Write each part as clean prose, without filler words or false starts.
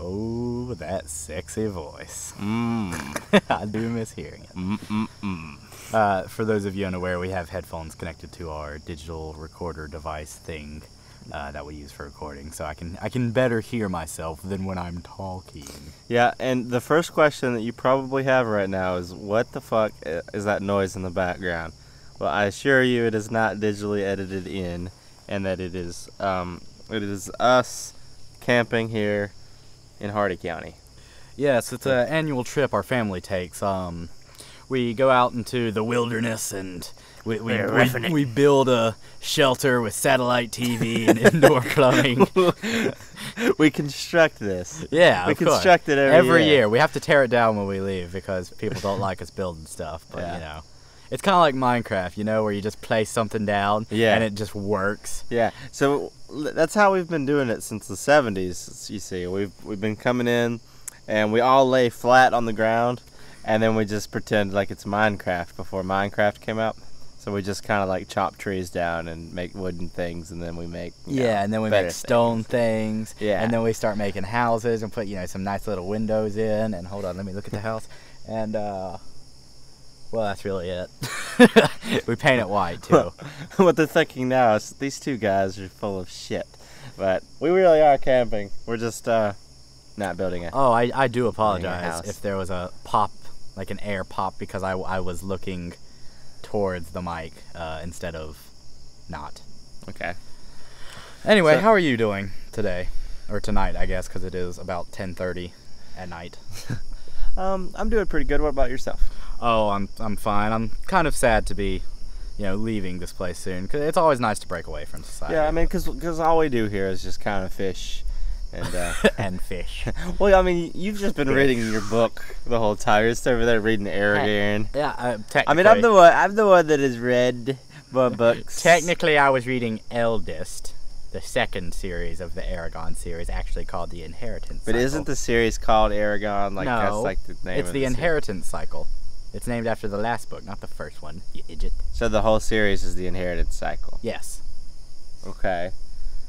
Oh, that sexy voice. I do miss hearing it. For those of you unaware, we have headphones connected to our digital recorder device thing that we use for recording, so I can better hear myself than when I'm talking. Yeah, and the first question that you probably have right now is, what the fuck is that noise in the background? Well, I assure you it is not digitally edited in, and that it is us camping here in Hardy County. Yes, it's an annual trip our family takes. We go out into the wilderness and we build a shelter with satellite TV and indoor plumbing. We construct this. Yeah, we construct it every year. We have to tear it down when we leave because people don't like us building stuff. But you know, it's kind of like Minecraft, you know, where you just place something down and it just works. Yeah. So that's how we've been doing it since the 70s. You see, we've been coming in, and we all lay flat on the ground, and then we just pretend like it's Minecraft before Minecraft came out. So we just kind of like chop trees down and make wooden things, and then we make and then we make stone things. Yeah. And then we start making houses and put some nice little windows in. And hold on, let me look at the house. And well, that's really it. We paint it white too. What they're thinking now is these two guys are full of shit, but we really are camping. We're just not building it. Oh, I do apologize if there was a pop, like an air pop, because I was looking towards the mic instead of not. Okay. Anyway, how are you doing today? Or tonight, I guess, because it is about 10:30 at night. I'm doing pretty good. What about yourself? Oh, I'm fine. I'm kind of sad to be, leaving this place soon, because it's always nice to break away from society. Yeah, I mean, because all we do here is just kind of fish. And and fish. Well, I mean, you've just been reading your book the whole time. You're just over there reading Aragon. Yeah, technically. I mean, I'm the one that has read my books. Technically, I was reading Eldest, the second series of the Aragon series, actually called the Inheritance Cycle. But isn't the series called Aragon? Like, no, that's like the name it's of the Inheritance Cycle. It's named after the last book, not the first one, you idiot. So the whole series is the Inheritance Cycle? Yes. Okay.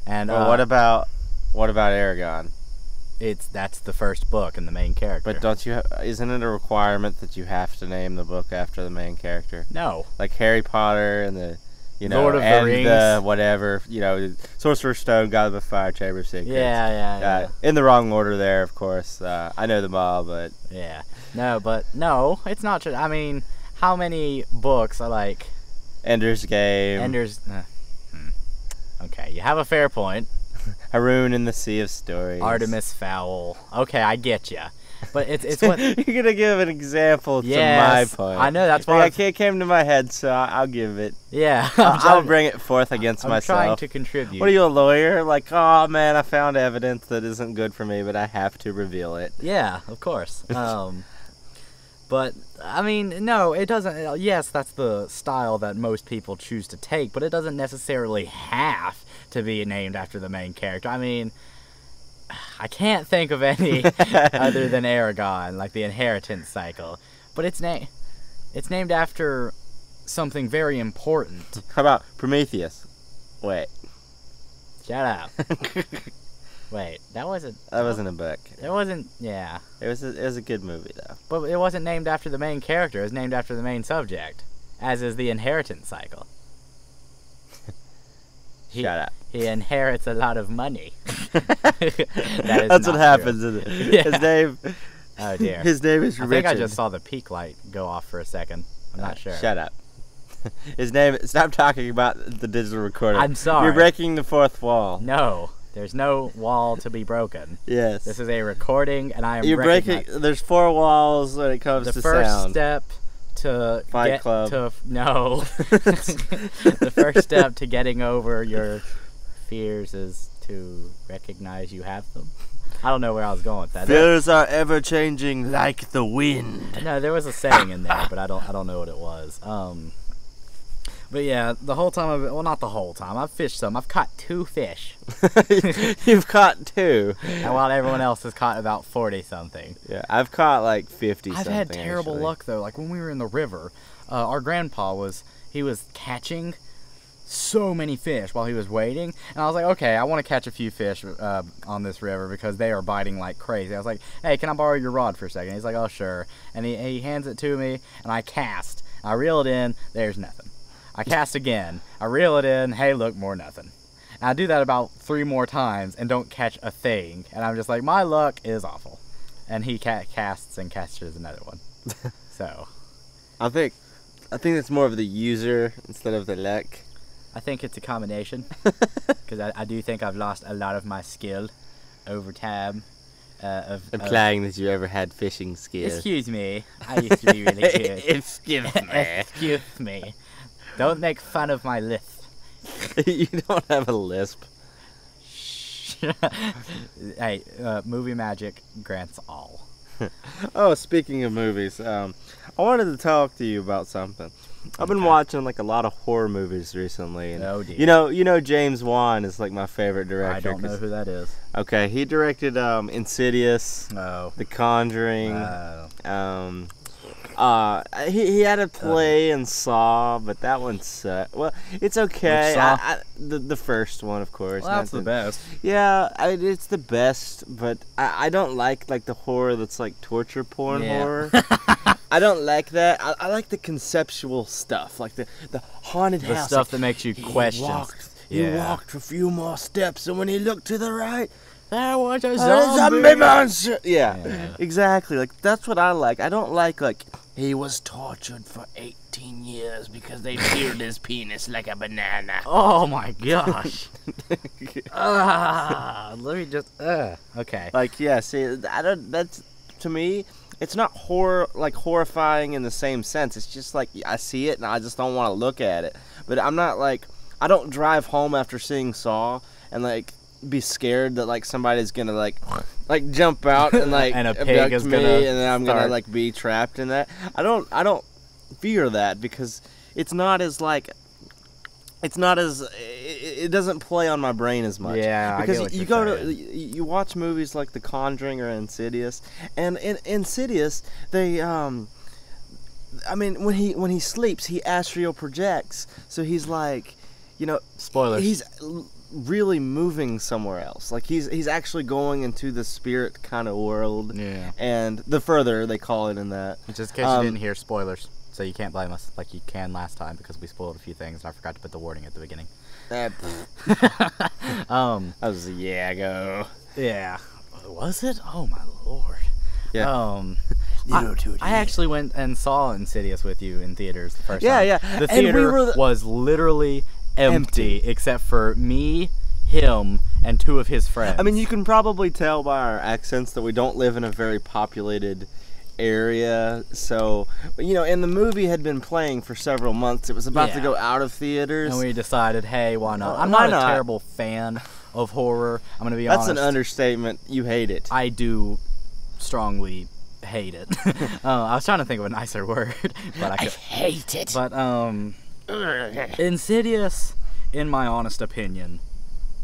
And well, what about Aragon? That's the first book and the main character. But isn't it a requirement that you have to name the book after the main character? No. Like Harry Potter and the Lord of the Rings. The whatever, Sorcerer's Stone, God of the Fire, Chamber of Secrets. Yeah. In the wrong order there, of course. I know them all, but yeah. No, it's not true. I mean, how many books are like Ender's Game? Okay, you have a fair point. Haroon in the Sea of Stories. Artemis Fowl. Okay, I get you. But it's what you're gonna give an example to my point. I know, that's why it came to my head, so I'll give it. Yeah, I'll bring it forth against myself. I'm trying to contribute. What are you, a lawyer? Like, oh man, I found evidence that isn't good for me, but I have to reveal it. Yeah, of course. But I mean, no, it doesn't. Yes, that's the style that most people choose to take, but it doesn't necessarily have to be named after the main character. I mean, I can't think of any other than Aragon, like the Inheritance Cycle. But it's named after something very important. How about Prometheus? Wait. Shut up. Wait, that wasn't a book. It wasn't. Yeah. It was a good movie though. But it wasn't named after the main character. It was named after the main subject, as is the Inheritance Cycle. Shut up. He inherits a lot of money. That's what happens, isn't it? Yeah. His name. Oh dear. His name is Richard. I think I just saw the peak light go off for a second. I'm not sure. Shut up. His name. Stop talking about the digital recorder. I'm sorry. You're breaking the fourth wall. No, there's no wall to be broken. Yes. This is a recording, and I am. You're breaking. There's 4 walls when it comes to sound. The first step to Fight Club. No. The first step to getting over your fears is to recognize you have them. I don't know where I was going with that. Fears are ever changing like the wind. No, there was a saying in there, but I don't know what it was. But yeah, the whole time well, not the whole time. I've fished some. I've caught 2 fish. You've caught 2. And while everyone else has caught about 40 something. Yeah, I've caught like 50 something. I've had terrible luck though. Like when we were in the river, our grandpa was catching so many fish while he was waiting, and I was like, okay, I want to catch a few fish on this river because they are biting like crazy. I was like, hey, can I borrow your rod for a second? He's like, oh, sure. And he hands it to me, and I cast. I reel it in, there's nothing. I cast again. I reel it in, hey, look, more nothing. And I do that about 3 more times and don't catch a thing, and I'm just like, my luck is awful. And he casts and catches another one. So I think it's more of the user instead of the luck. I think it's a combination, because I do think I've lost a lot of my skill over time. Implying that you ever had fishing skill. Excuse me, I used to be really good. Excuse me. Excuse me. Don't make fun of my lisp. You don't have a lisp. Hey, movie magic grants all. Oh, speaking of movies, I wanted to talk to you about something. I've been watching like a lot of horror movies recently, and oh dear. you know James Wan is like my favorite director. I don't know who that is. Okay, he directed Insidious, The Conjuring. He had a play in Saw, but that one sucked. Well, it's okay. The first one, of course. Well, that's the best. Yeah, it's the best, but I don't like the horror that's like torture porn horror. I don't like that. I like the conceptual stuff, like the haunted house. The stuff that makes you question. He walked a few more steps, and when he looked to the right, there was a zombie monster. Yeah, exactly. Like that's what I like. I don't like he was tortured for 18 years because they peeled his penis like a banana. Oh my gosh. Let me just. Okay. Like see, that's to me. It's not horrifying in the same sense. It's just like I see it and I just don't want to look at it. But I'm not I don't drive home after seeing Saw and be scared that somebody's gonna jump out and and a pig is me gonna and then I'm gonna be trapped in that. I don't fear that because it doesn't play on my brain as much. Yeah, because I get what you you're go saying. to you watch movies like The Conjuring or Insidious, and in Insidious they when he sleeps he astral projects, so he's spoilers. He's really moving somewhere else. He's actually going into the spirit kind of world. Yeah. And the further they call it in that. Just in case you didn't hear, spoilers. So you can't blame us like you can last time because we spoiled a few things and I forgot to put the warning at the beginning. That was a go. Yeah. Was it? Oh my lord. Yeah. I actually went and saw Insidious with you in theaters the first time. Yeah. The theater was literally empty except for me, him, and 2 of his friends. I mean, you can probably tell by our accents that we don't live in a very populated area. So, and the movie had been playing for several months. It was about to go out of theaters. And we decided, hey, why not? I'm not a terrible fan of horror. I'm going to be honest. That's an understatement. You hate it. I do strongly hate it. I was trying to think of a nicer word, but I hate it. But Insidious, in my honest opinion,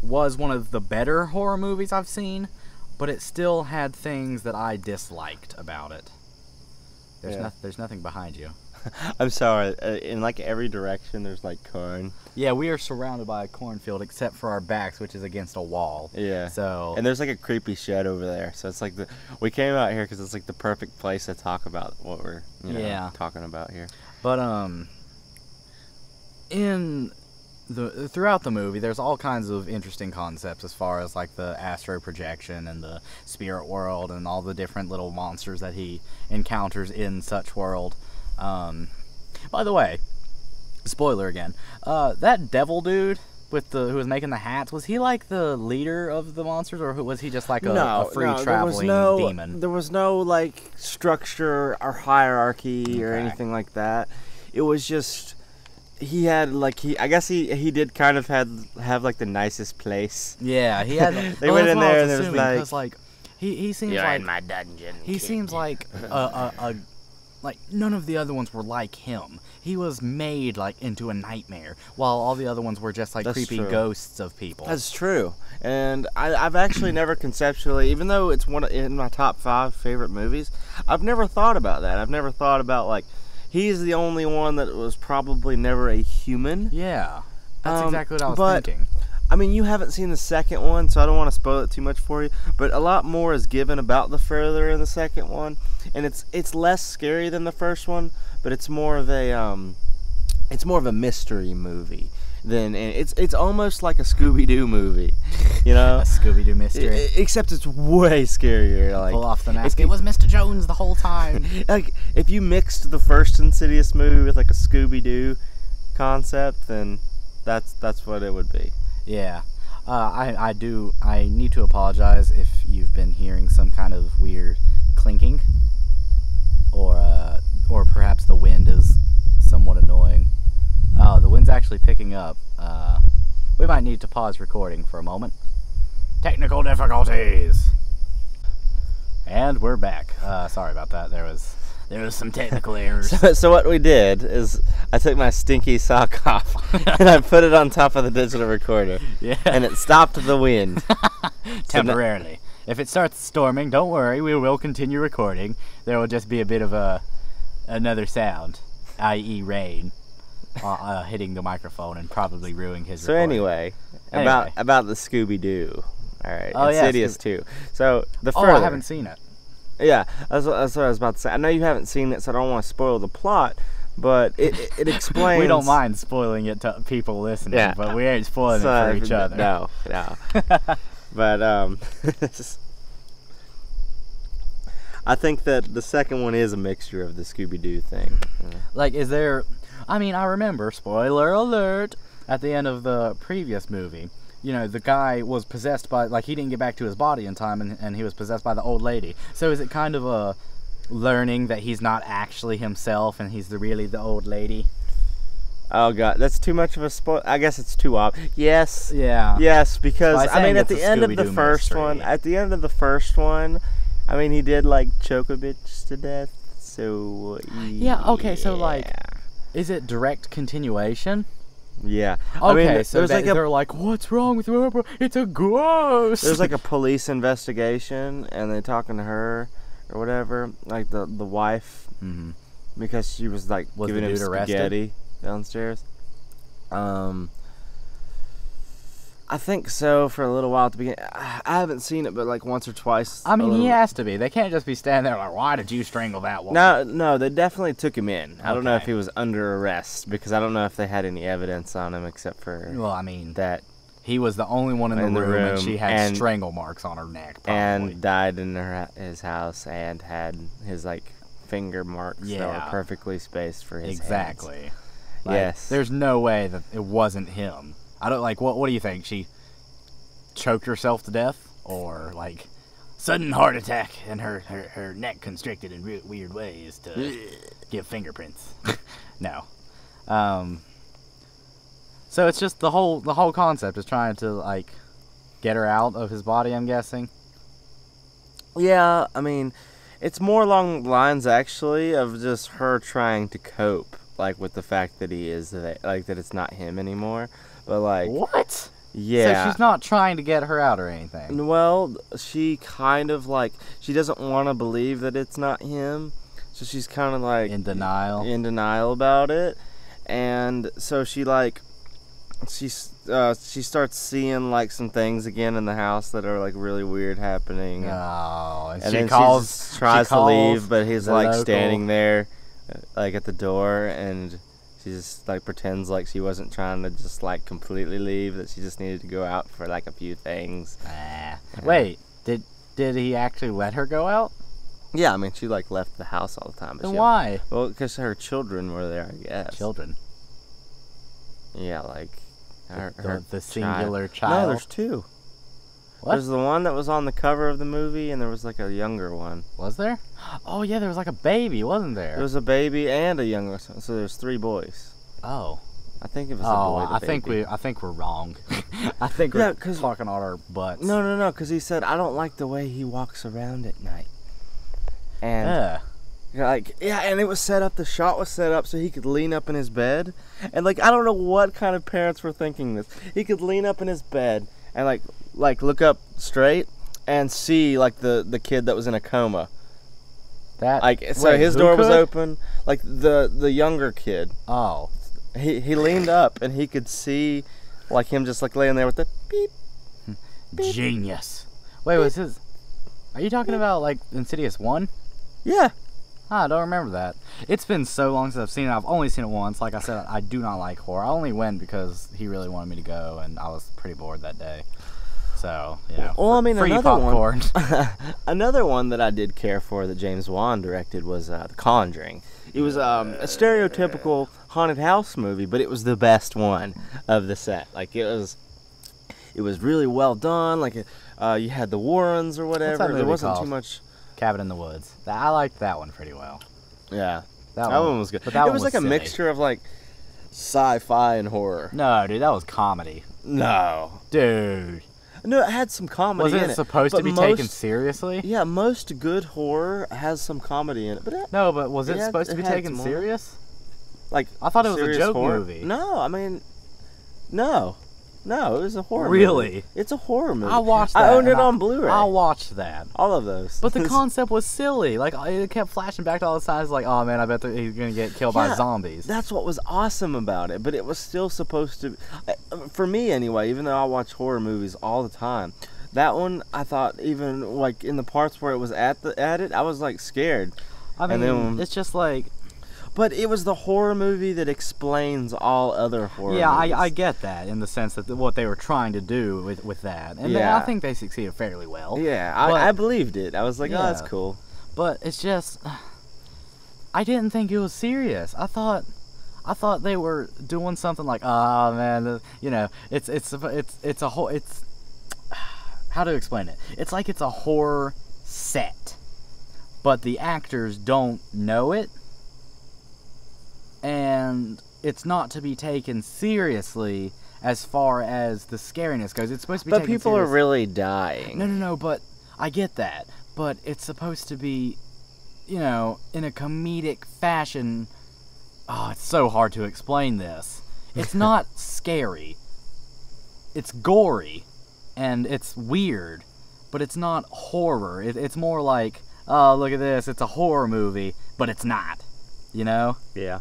was one of the better horror movies I've seen, but it still had things that I disliked about it. There's nothing behind you. I'm sorry. In every direction, there's corn. Yeah, we are surrounded by a cornfield except for our backs, which is against a wall. Yeah. So. And there's a creepy shed over there. So it's we came out here because it's the perfect place to talk about what we're talking about here. But throughout the movie, there's all kinds of interesting concepts as far as the astral projection and the spirit world and all the different little monsters that he encounters in such world. By the way, spoiler again. That devil dude who was making the hats, was he the leader of the monsters, or was he just a free traveling demon? There was no structure or hierarchy or anything like that. It was just. He had I guess he did kind of have the nicest place. Yeah, he had. They went in there and there was he seems you're in my dungeon. He seems like none of the other ones were like him. He was made into a nightmare, while all the other ones were just creepy ghosts of people. That's true, and I've actually never conceptually, even though it's in my top 5 favorite movies, I've never thought about that. I've never thought about he's the only one that was probably never a human. Yeah. That's exactly what I was thinking. I mean, you haven't seen the second one, so I don't want to spoil it too much for you. But a lot more is given about the further in the second one, and it's less scary than the first one, but it's more of a mystery movie. And it's almost like a Scooby-Doo movie, you know? A Scooby-Doo mystery. Except it's way scarier. Like, pull off the mask. It was Mr. Jones the whole time. Like, if you mixed the first Insidious movie with like a Scooby-Doo concept, then that's what it would be. Yeah. I need to apologize if you've been hearing some kind of weird clinking, or perhaps the wind is somewhat annoying. Oh, the wind's actually picking up. We might need to pause recording for a moment. Technical difficulties. And we're back. Sorry about that. There was some technical errors. So what we did is I took my stinky sock off and I put it on top of the digital recorder. Yeah. And it stopped the wind. Temporarily. If it starts storming, don't worry. We will continue recording. There will just be a bit of another sound, i.e. rain, hitting the microphone and probably ruining his recording. Anyway, about the Scooby-Doo. All right. Oh, Insidious 2. So the I haven't seen it. Yeah, that's what I was about to say. I know you haven't seen it, so I don't want to spoil the plot, but it explains... We don't mind spoiling it to people listening, yeah. But we ain't spoiling it for each other. No. But, I think that the second one is a mixture of the Scooby-Doo thing. Like, is there... I mean, I remember, spoiler alert, at the end of the previous movie, you know, the guy was possessed by, like, he didn't get back to his body in time, and he was possessed by the old lady. So is it kind of a learning that he's not actually himself, and he's really the old lady? Oh, God, that's too much of a spoil. I guess it's too obvious. Yes. Yeah. Yes, because, I mean, at the end of the first one, I mean, he did, like, choke a bitch to death, so... Yeah, okay, so, like, is it direct continuation? Yeah. Okay, I mean, so they're like, what's wrong with her? It's a ghost. There's like a police investigation, and they're talking to her or whatever, like the wife, because she was like giving him spaghetti downstairs. I think so for a little while at the beginning. I haven't seen it, but like once or twice. I mean, he has to be. They can't just be standing there like, why did you strangle that woman? No, they definitely took him in. I don't know if he was under arrest, because I don't know if they had any evidence on him except for... Well, I mean, that he was the only one in the room, and she had strangle marks on her neck, probably. And died in his house, and had his like finger marks that were perfectly spaced for his hands. Like, yes. There's no way that it wasn't him. I don't like. What do you think? She choked herself to death, or like sudden heart attack and her neck constricted in weird ways to give fingerprints? No. So it's just the whole concept is trying to like get her out of his body, I'm guessing. Yeah, I mean, it's more along the lines actually of just her trying to cope, like with the fact that he is like that it's not him anymore. But like, what? Yeah. So she's not trying to get her out or anything. Well, she kind of like, she doesn't want to believe that it's not him, so she's kind of like in denial about it, and so she like she starts seeing like some things again in the house that are like really weird happening. And then she tries to leave, but he's like standing there, like at the door, and she just like pretends like she wasn't trying to just like completely leave, that she just needed to go out for like a few things. Wait, did he actually let her go out? Yeah, I mean, she like left the house all the time. But then why? Well, because her children were there, I guess. Children? Yeah, like the singular child. No, there's two. What? There's the one that was on the cover of the movie, and there was like a younger one. Was there? Oh yeah, there was like a baby, wasn't there? There was a baby and a younger son, so there's 3 boys. Oh. I think it was a boy. I think we're wrong. I think we're talking on our butts. No, because he said, I don't like the way he walks around at night. And and it was set up. The shot was set up so he could lean up in his bed, and like I don't know what kind of parents were thinking this. He could lean up in his bed and like look up straight and see like the kid that was in a coma. That his door was open, like the younger kid. Oh. He leaned up and he could see, like, him just like laying there with the beep. Beep. Genius. Wait, was his? Are you talking about like Insidious 1? Yeah. I don't remember that. It's been so long since I've seen it. I've only seen it once. Like I said, I do not like horror. I only went because he really wanted me to go, and I was pretty bored that day. So, yeah. Well, I mean, free another popcorn. Another one that I did care for that James Wan directed was The Conjuring. It was a stereotypical haunted house movie, but it was the best one of the set. Like, it was really well done. Like, you had the Warrens or whatever. What's that movie There wasn't called? too much. Cabin in the Woods. I liked that one pretty well. Yeah, That one was good. But that it one was like a silly. mixture of like sci-fi and horror. No, dude, that was comedy. No, Dude. no, it had some comedy Was in it it. supposed to but be taken seriously? Yeah, most good horror has some comedy in it. But No, but was it Yeah, supposed to be it had taken some serious? like, I thought it was a serious joke horror? movie. No, I mean, no, it was a horror Really? movie. It's a horror movie. I watched that. I owned it and on Blu-ray. I watched that. All of those. But the concept was silly. Like, it kept flashing back to all the times, like, oh man, I bet he's gonna get killed by Yeah, zombies. That's what was awesome about it. But it was still supposed to, for me anyway, even though I watch horror movies all the time, that one I thought, even like in the parts where it was at it, I was like scared. I mean, and then, it's just like, but it was the horror movie that explains all other horror yeah, movies. I get that in the sense that what they were trying to do with that, and Yeah. I think they succeeded fairly well. Yeah, But- I believed it. I was like, oh, Yeah. that's cool. But it's just, I didn't think it was serious. I thought they were doing something like, oh man, you know, it's a whole, it's, how to explain it? It's like it's a horror set, but the actors don't know it, and it's not to be taken seriously as far as the scariness goes. It's supposed to be But taken people are serious. really dying. No, but I get that. But it's supposed to be, you know, in a comedic fashion. Oh, it's so hard to explain this. It's not scary. It's gory, and it's weird, but it's not horror. It's more like, oh, look at this, it's a horror movie, but it's not. You know? Yeah.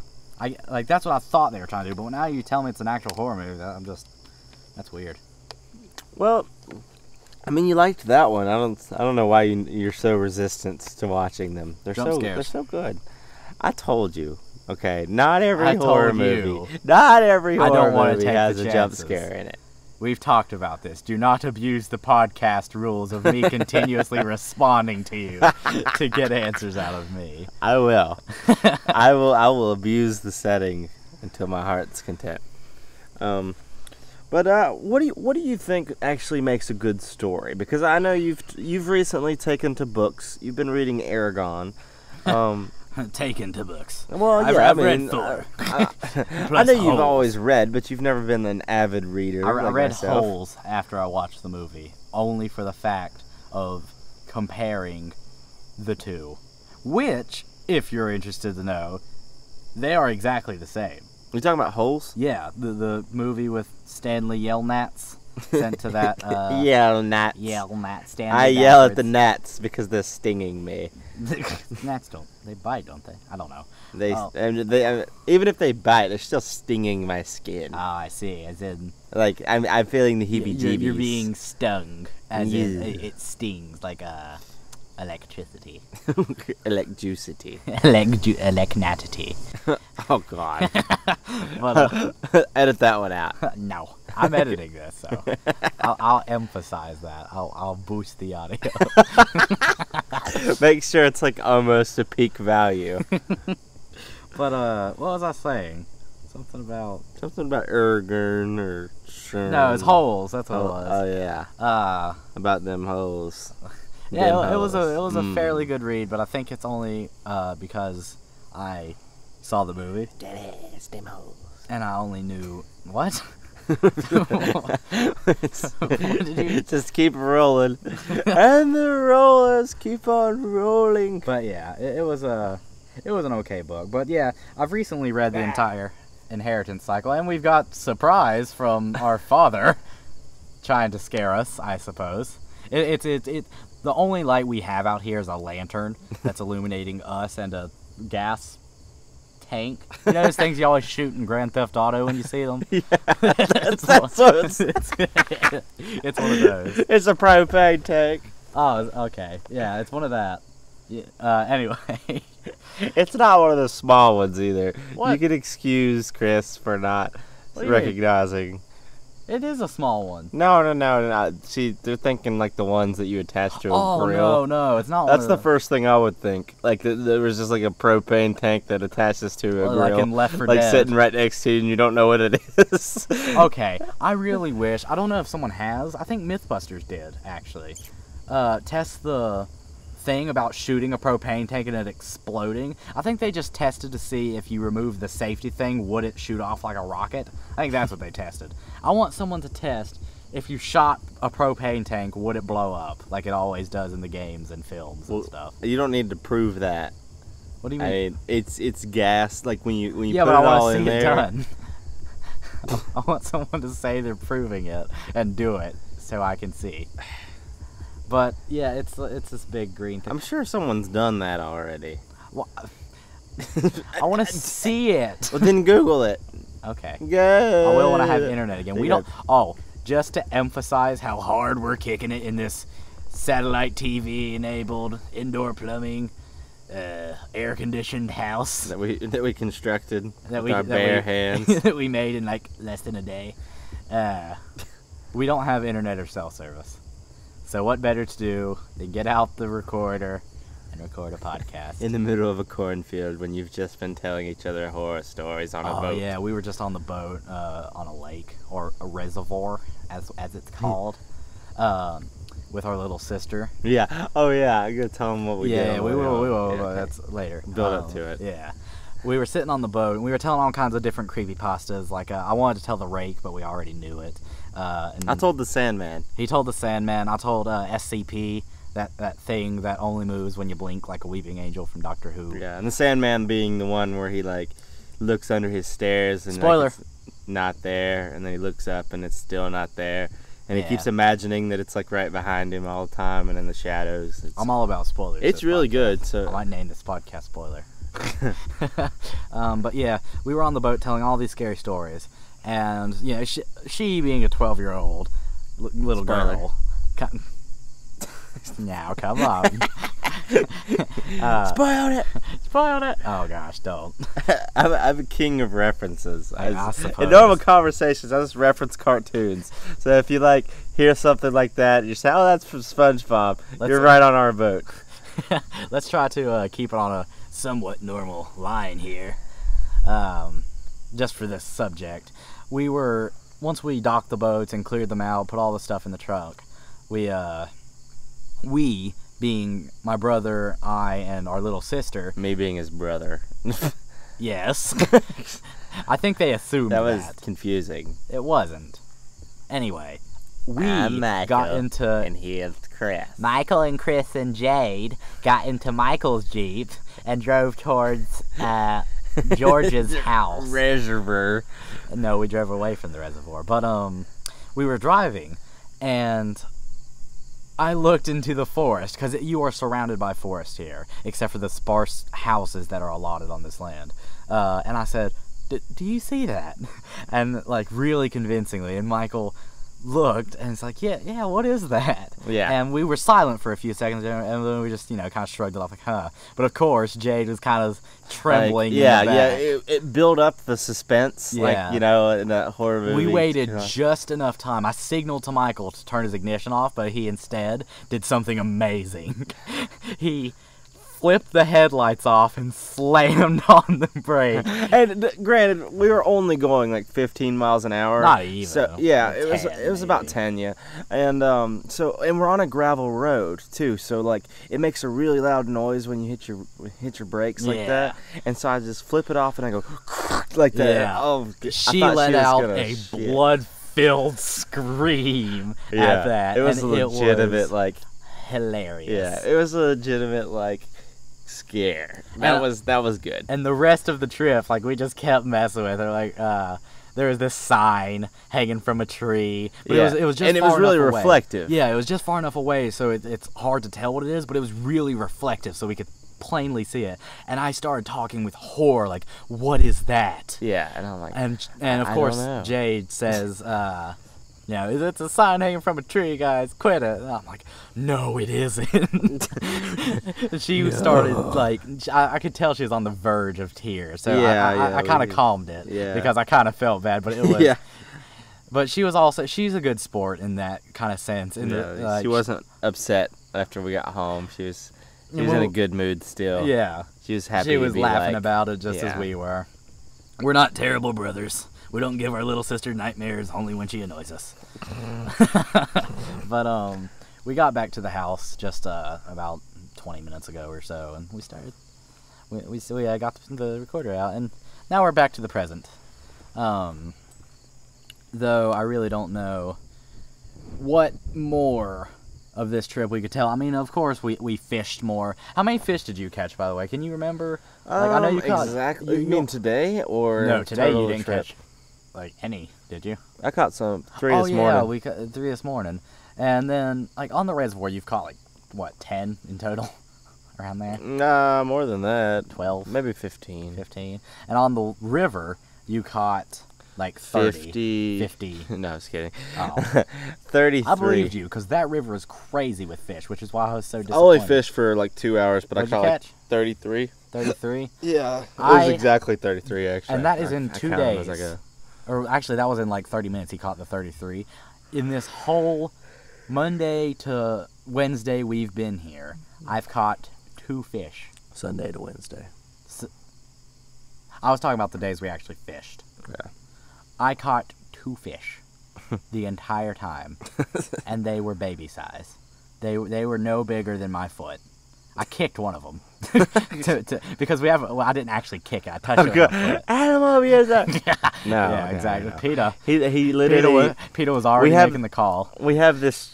Like, that's what I thought they were trying to do, but now you tell me it's an actual horror movie, that's weird. Well, I mean, you liked that one. I don't know why you're so resistant to watching them. They're Jump so good. I told you. Okay, not every I horror told movie. you. Not every I horror don't wanna movie take has the a jump chances. scare in it. We've talked about this. Do not abuse the podcast rules of me continuously responding to you to get answers out of me. I will. I will abuse the setting until my heart's content. But what do you think actually makes a good story? Because I know you've recently taken to books. You've been reading Aragon. Taken to books. Well, I've yeah, read I mean, Thor. I know you've Holes. always read, but you've never been an avid reader. I like read myself. Holes after I watched the movie, only for the fact of comparing the two. Which, if you're interested to know, they are exactly the same. You talking about Holes? Yeah, the movie with Stanley Yelnats sent to that Yell gnats. Yelnat Stanley. I yell at the backwards. gnats because they're stinging me. Gnats they bite, don't they? I don't know. They, Oh. even if they bite, they're still stinging my skin. Oh, I see. As in, Like I'm feeling the heebie-jeebies. you're being stung. As in, Yeah. it stings like electricity. Electricity. Elecnatity. Oh God. But, Edit that one out. no, I'm editing this, so I'll emphasize that. I'll boost the audio. Make sure it's like almost a peak value. But what was I saying? Something about Aragon or Sherm. no, it's holes. That's what it was. Oh yeah. About them holes. Yeah, Them it was holes. a fairly good read, but I think it's only because I saw the movie Deadass, them holes. and I only knew what. Just keep rolling, and the rollers keep on rolling. But yeah, it was an okay book. But yeah, I've recently read the entire Inheritance cycle, and we've got surprise from our father trying to scare us, I suppose. It's the only light we have out here is a lantern that's illuminating us and a gas tank. You know those things you always shoot in Grand Theft Auto when you see them? Yeah, that's what it's it's one of those. It's a propane tank. Oh, okay. Yeah, it's one of that. Yeah. Anyway. It's not one of the small ones either. What? You can excuse Chris for not What do you mean? recognizing. It is a small one. No. See, they're thinking like the ones that you attach to a grill. No, it's not. That's the first thing I would think. Like there was just like a propane tank that attaches to a grill, like in Left 4 like Dead. sitting right next to you, and you don't know what it is. Okay, I really wish. I don't know if someone has. I think MythBusters did actually. Test the thing about shooting a propane tank and it exploding. I think they just tested to see if you remove the safety thing, would it shoot off like a rocket? I think that's what they tested. I want someone to test if you shot a propane tank, would it blow up like it always does in the games and films and stuff. You don't need to prove that. What do you mean? I mean, it's gas. Like when you yeah, put but it I all want to in see it there. done. I want someone to say they're proving it and do it so I can see. But yeah, it's this big green thing. I'm sure someone's done that already. Well, I want to see it. Well, then Google it. Okay. Go. I will when I have internet again. We Yeah. don't. Oh, just to emphasize how hard we're kicking it in this satellite TV enabled indoor plumbing, air conditioned house that we constructed that with our bare hands. that we made in like less than a day. We don't have internet or cell service. So what better to do than get out the recorder and record a podcast? In the middle of a cornfield when you've just been telling each other horror stories on a boat. Oh yeah, we were just on the boat on a lake or a reservoir, as it's called, with our little sister. Yeah. Oh yeah. I'm gonna tell them what we did. Yeah, we will. Yeah, But okay. that's later. Build up to it. Yeah. We were sitting on the boat, and we were telling all kinds of different creepypastas. Like, I wanted to tell the rake, but we already knew it. And I told the Sandman. He told the Sandman. I told SCP, that thing that only moves when you blink, like a weeping angel from Doctor Who. Yeah, and the Sandman being the one where he like looks under his stairs and Spoiler. like, it's not there, and then he looks up and it's still not there, and Yeah. he keeps imagining that it's like right behind him all the time and in the shadows. I'm all about spoilers. It's this really podcast. good. I So might name this podcast Spoiler. But yeah, we were on the boat telling all these scary stories, and you know, she being a 12-year-old little Spoiler. girl. Now, come on. spoiled it. Spoiled it. Oh gosh, don't. I'm a king of references. I suppose. In normal conversations, I just reference cartoons. So if you like hear something like that, you say, "Oh, that's from SpongeBob." You're right on our boat. Let's try to keep it on a somewhat normal line here. Just for this subject, once we docked the boats and cleared them out, put all the stuff in the truck. We being my brother, I, and our little sister. Me being his brother. Yes. I think they assumed That was confusing. It wasn't. Anyway, we I'm Michael, got into... and he is Chris. Michael and Chris and Jade got into Michael's Jeep and drove towards George's house. Reservoir. No, we drove away from the reservoir. But we were driving, and I looked into the forest, because you are surrounded by forest here, except for the sparse houses that are allotted on this land. And I said, do you see that? And like really convincingly, and Michael looked, and it's like, yeah, what is that? Yeah. And we were silent for a few seconds, and then we just, kind of shrugged it off, like, huh. But of course, Jade was kind of trembling. Like, in the yeah. back. It built up the suspense, Yeah. like, in that horror movie. We waited just enough time. I signaled to Michael to turn his ignition off, but he instead did something amazing. He flipped the headlights off and slammed on the brake. And granted, we were only going like 15 miles an hour. Not even. So yeah, Like it was 10 about maybe. 10, yeah. And and we're on a gravel road too, so like it makes a really loud noise when you hit your brakes like Yeah. that. And so I just flip it off and I go like that. Yeah. Oh, She I thought let was out gonna a shit. blood-filled scream at that. It was and a legitimate it was like hilarious. yeah, it was a legitimate like scare. That was good. And the rest of the trip, like, we just kept messing with her. Like, there was this sign hanging from a tree. But Yeah. it was just And it was far really enough away. reflective. Yeah, it was just far enough away, so it's hard to tell what it is, but it was really reflective, so we could plainly see it. And I started talking with horror, like, what is that? Yeah, and I'm like, And of course, Jade says, it's a sign hanging from a tree, guys. Quit it. And I'm like, no, it isn't. She started, like, I could tell she was on the verge of tears. So I kind of calmed it because I kind of felt bad, but it was. But she's a good sport in that kind of sense. She wasn't upset after we got home. She was in a good mood still. Yeah. She was happy. She was laughing about it just as we were. We're not terrible brothers. We don't give our little sister nightmares only when she annoys us. But we got back to the house just about 20 minutes ago or so, and we started. We got the recorder out, and now we're back to the present. Though I really don't know what more of this trip we could tell. I mean, of course, we fished more. How many fish did you catch, by the way? Can you remember? Like, I know you caught exactly. You mean today or no? Today you didn't catch like any, did you? I caught 3 this morning. Oh yeah, we caught 3 this morning, and then like on the reservoir you've caught like what 10 in total, around there? Nah, more than that. 12, maybe 15. 15, and on the river you caught. Like 30. 50. No, I was kidding. Oh. 33. I believed you, because that river is crazy with fish, which is why I was so disappointed. I only fished for like 2 hours, but What'd I caught like 33. 33? Yeah. It was exactly 33, actually. And that is in 2 days. Or actually, that was in like 30 minutes he caught the 33. In this whole Monday to Wednesday we've been here, I've caught 2 fish. Sunday to Wednesday. I was talking about the days we actually fished. Yeah. I caught 2 fish the entire time, and they were baby size. They were no bigger than my foot. I kicked one of them because I didn't actually kick it. I touched it with my foot. Animal abuse. No, exactly. No. He literally. Peter was already making the call. We have this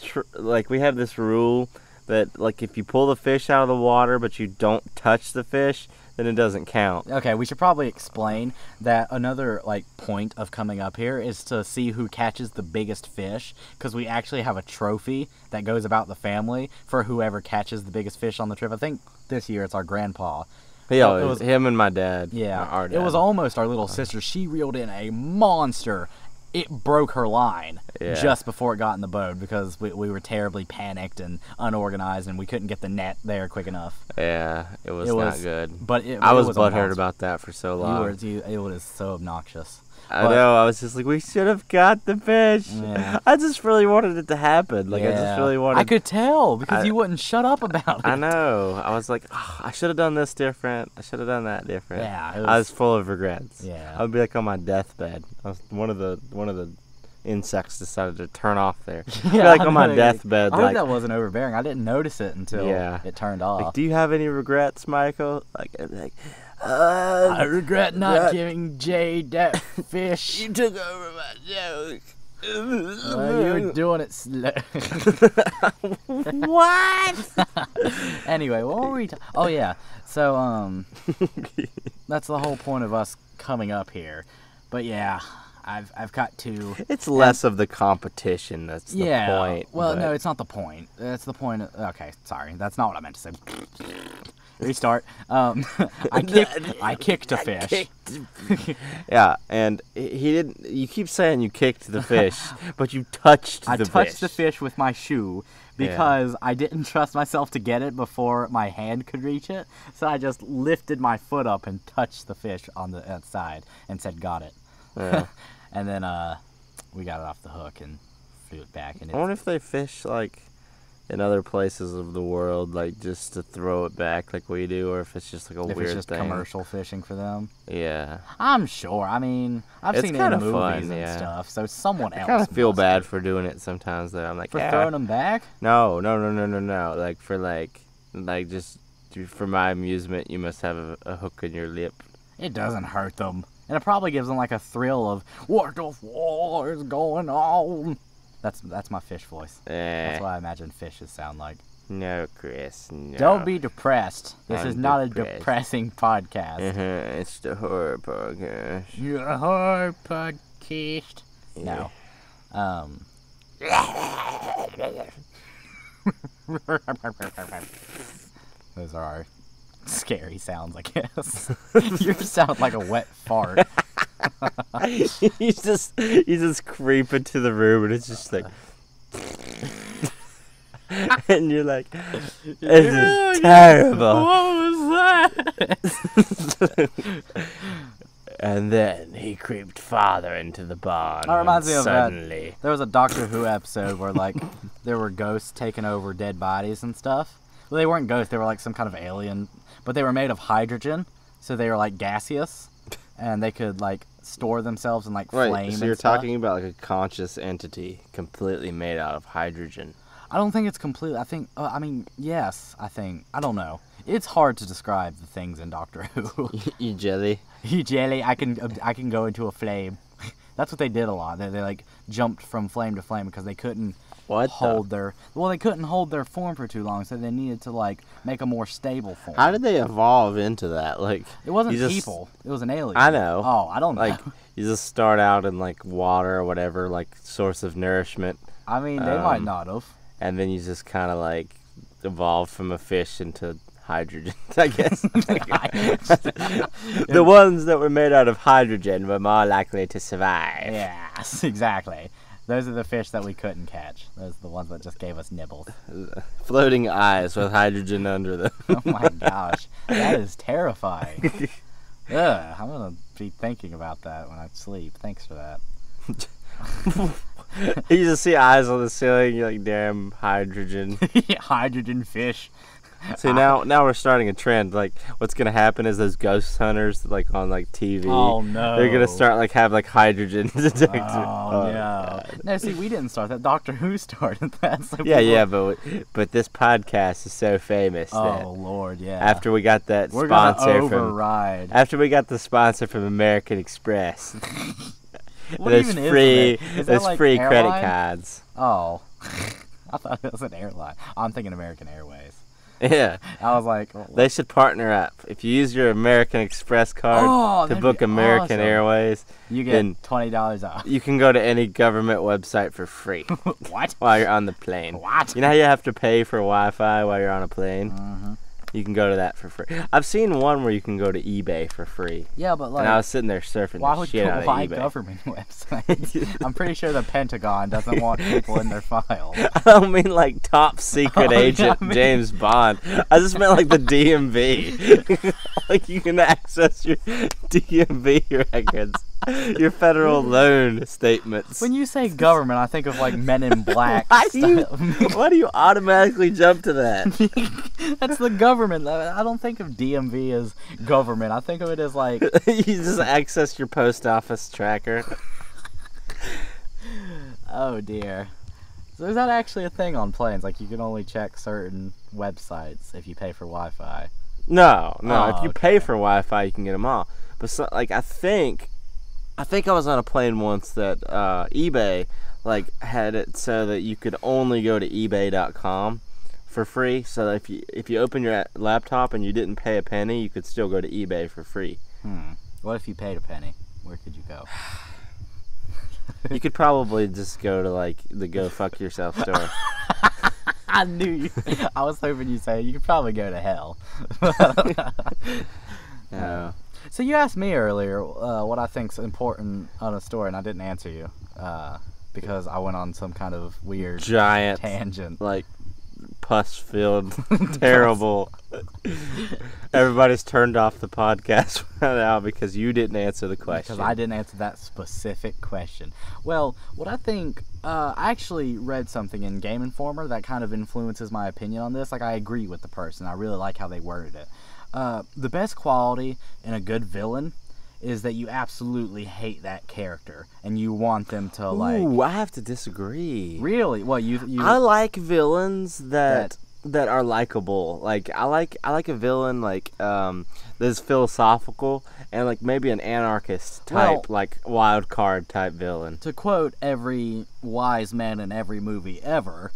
rule that like if you pull the fish out of the water but you don't touch the fish, then it doesn't count. Okay, we should probably explain that another like point of coming up here is to see who catches the biggest fish, because we actually have a trophy that goes about the family for whoever catches the biggest fish on the trip. I think this year it's our grandpa. Yeah, it was him and my dad. Yeah, our dad. It was almost our little sister. She reeled in a monster. It broke her line just before it got in the boat because we were terribly panicked and unorganized, and we couldn't get the net there quick enough. Yeah, it was not good. But I was butthurt about that for so long. It was so obnoxious. I know. I was just like, we should have got the fish. Yeah. I just really wanted it to happen. Like, I just really wanted. I could tell because you wouldn't shut up about it. I know. I was like, oh, I should have done this different. I should have done that different. Yeah. I was full of regrets. Yeah. I would be like on my deathbed. One of the insects decided to turn off there. Yeah, like on my deathbed. I heard that wasn't overbearing. I didn't notice it until it turned off. Like, do you have any regrets, Michael? Like, I regret not giving Jade that fish. You took over my joke. You're doing it slow. What? Anyway, what were we oh yeah. So that's the whole point of us coming up here. But yeah, I've got to. It's less of the competition. That's the point. Well, no, it's not the point. That's the point. Okay, sorry, that's not what I meant to say. Restart. I kicked a fish. Yeah, and he didn't. You keep saying you kicked the fish, but you touched the fish. I touched the fish with my shoe because I didn't trust myself to get it before my hand could reach it. So I just lifted my foot up and touched the fish on the outside and said, "Got it." Yeah. And then we got it off the hook and threw it back. And I wonder if they fish like in other places of the world, like just to throw it back like we do, or if it's just like a weird thing. If it's just commercial fishing for them. Yeah. I'm sure. I mean, I've seen it in movies and stuff, so someone else. I kind of feel bad for doing it sometimes, though. I'm like, for throwing them back? No. Like for like just for my amusement, you must have a hook in your lip. It doesn't hurt them. And it probably gives them like a thrill of, what the fuck is going on? That's my fish voice. That's what I imagine fishes sound like. No, Chris, no. Don't be depressed. This is not a depressing podcast. It's the horror podcast. You're a horror podcast. Yeah. No. Those are our scary sounds, I guess. You sound like a wet fart. you just creep into the room and it's just like, and you're like, this is terrible. What was that? And then he creeped farther into the barn. That reminds me of suddenly. There was a Doctor Who episode where, like, there were ghosts taking over dead bodies and stuff. Well, they weren't ghosts. They were, like, some kind of alien. But they were made of hydrogen. So they were, like, gaseous. And they could, like, store themselves in, like, flame Right, so you're talking about, like, a conscious entity completely made out of hydrogen. I don't think it's completely... I think... yes, I think... I don't know. It's hard to describe the things in Doctor Who. You jelly? You jelly, I can go into a flame. That's what they did a lot. They like jumped from flame to flame because they couldn't hold their form for too long, so they needed to like make a more stable form. How did they evolve into that? Like, it wasn't people. It was an alien. I know. Oh, I don't know. Like, you just start out in like water or whatever, like source of nourishment. I mean, they might not have. And then you just kind of like evolve from a fish into hydrogen, I guess. The ones that were made out of hydrogen were more likely to survive. Yes, exactly. Those are the fish that we couldn't catch. Those are the ones that just gave us nibbles. Floating eyes with hydrogen under them. Oh my gosh, that is terrifying. Ugh, I'm gonna be thinking about that when I sleep. Thanks for that. You just see eyes on the ceiling, you're like, damn, hydrogen. Hydrogen fish. See, now we're starting a trend. Like, what's gonna happen is those ghost hunters, like on like TV. Oh no! They're gonna start like have like hydrogen detectors. Oh no! No, see, we didn't start that. Doctor Who started that. So yeah, but this podcast is so famous. Oh Lord, yeah. After we got that we're sponsor gonna override. After we got the sponsor from American Express. What those even free, is those like free airline? credit cards. Oh, I thought it was an airline. I'm thinking American Airways. Yeah. I was like, they should partner up. If you use your American Express card to book American Airways, you get $20 off. You can go to any government website for free. What? While you're on the plane. What? You know how you have to pay for Wi-Fi while you're on a plane? Mm-hmm. You can go to that for free. I've seen one where you can go to eBay for free. Yeah, but like... And I was sitting there surfing the shit out of eBay. Why government websites? I'm pretty sure the Pentagon doesn't want people in their files. I don't mean like top secret agent James Bond. I just meant like the DMV. Like you can access your DMV records. Your federal loan statements. When you say government, I think of like Men in Black. Why do you automatically jump to that? That's the government. I don't think of DMV as government. I think of it as like... You just access your post office tracker. Oh dear. So is that actually a thing on planes? Like you can only check certain websites if you pay for Wi-Fi? No. If you pay for Wi-Fi, you can get them all. But so, like I think I was on a plane once that eBay like had it so that you could only go to ebay.com for free. So that if you open your laptop and you didn't pay a penny, you could still go to eBay for free. What if you paid a penny? Where could you go? You could probably just go to like the Go Fuck Yourself store. I knew you. I was hoping you'd say you could probably go to hell. No. So you asked me earlier what I think's important on a story, and I didn't answer you because I went on some kind of weird giant tangent, like pus-filled, terrible. Everybody's turned off the podcast now because you didn't answer the question. Because I didn't answer that specific question. Well, what I think, I actually read something in Game Informer that kind of influences my opinion on this. Like, I agree with the person. I really like how they worded it. The best quality in a good villain is that you absolutely hate that character and you want them to like... Ooh, I have to disagree. Really? Well, you I like villains that are likable. Like I like a villain like that's philosophical and like maybe an anarchist type, like wild card type villain. To quote every wise man in every movie ever,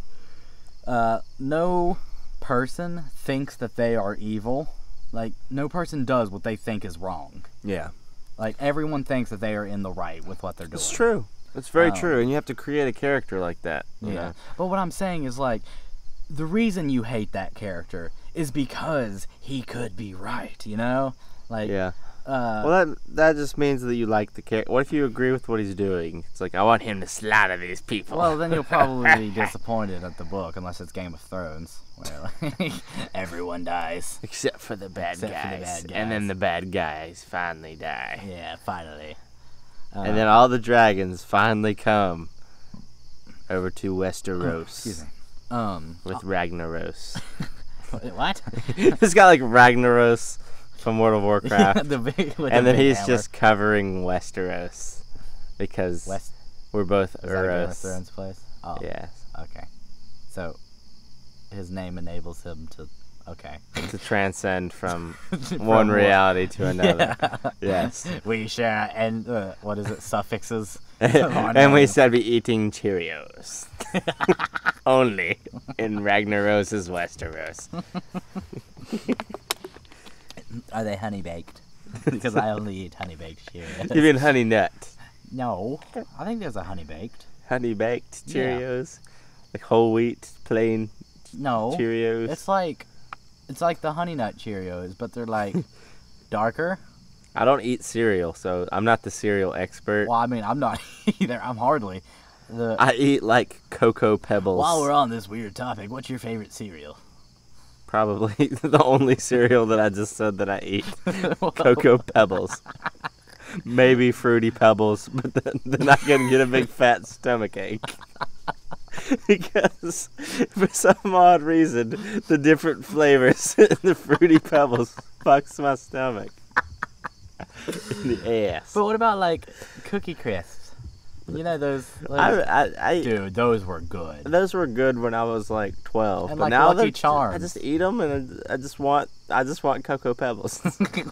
no person thinks that they are evil. Like, no person does what they think is wrong. Yeah. Like, everyone thinks that they are in the right with what they're doing. It's true. It's very true, and you have to create a character like that. You know? But what I'm saying is, like, the reason you hate that character is because he could be right, you know? Like, Yeah. Well, that just means that you like the character. What if you agree with what he's doing? It's like, I want him to slaughter these people. well, then you'll probably be disappointed at the book, unless it's Game of Thrones, where like, everyone dies. Except for the bad Except for the guys. bad guys. And then the bad guys finally die. Yeah, finally. And then all the dragons finally come over to Westeros. Excuse me. With Ragnaros. What? It's got like Ragnaros from World of Warcraft. And then he's hammer. just covering Westeros. Because we're both Is that Game of Uros. Thrones place? Oh, Yes. okay. So, his name enables him to... Okay. To transcend from one reality to another. Yeah. Yes. We share, and what is it, suffixes? And we said be eating Cheerios. Only in Ragnaros' Westeros. Are they honey baked? Because I only eat honey baked Cheerios. You mean honey nut? No, I think there's a honey baked. Honey baked Cheerios? Like whole wheat, plain No, Cheerios? it's like the honey nut Cheerios, but they're like darker. I don't eat cereal, so I'm not the cereal expert. Well, I mean, I'm not either. I'm hardly. I eat like Cocoa Pebbles. While we're on this weird topic, what's your favorite cereal? Probably the only cereal that I just said that I eat. Cocoa Pebbles. Maybe Fruity Pebbles, but then I can get a big fat stomach ache. Because for some odd reason, the different flavors in the Fruity Pebbles fucks my stomach. In the ass. But what about like Cookie Crisps? You know those? Dude, those were good. Those were good when I was like 12. And but like now Lucky Charms. I just eat them and I just want Cocoa Pebbles.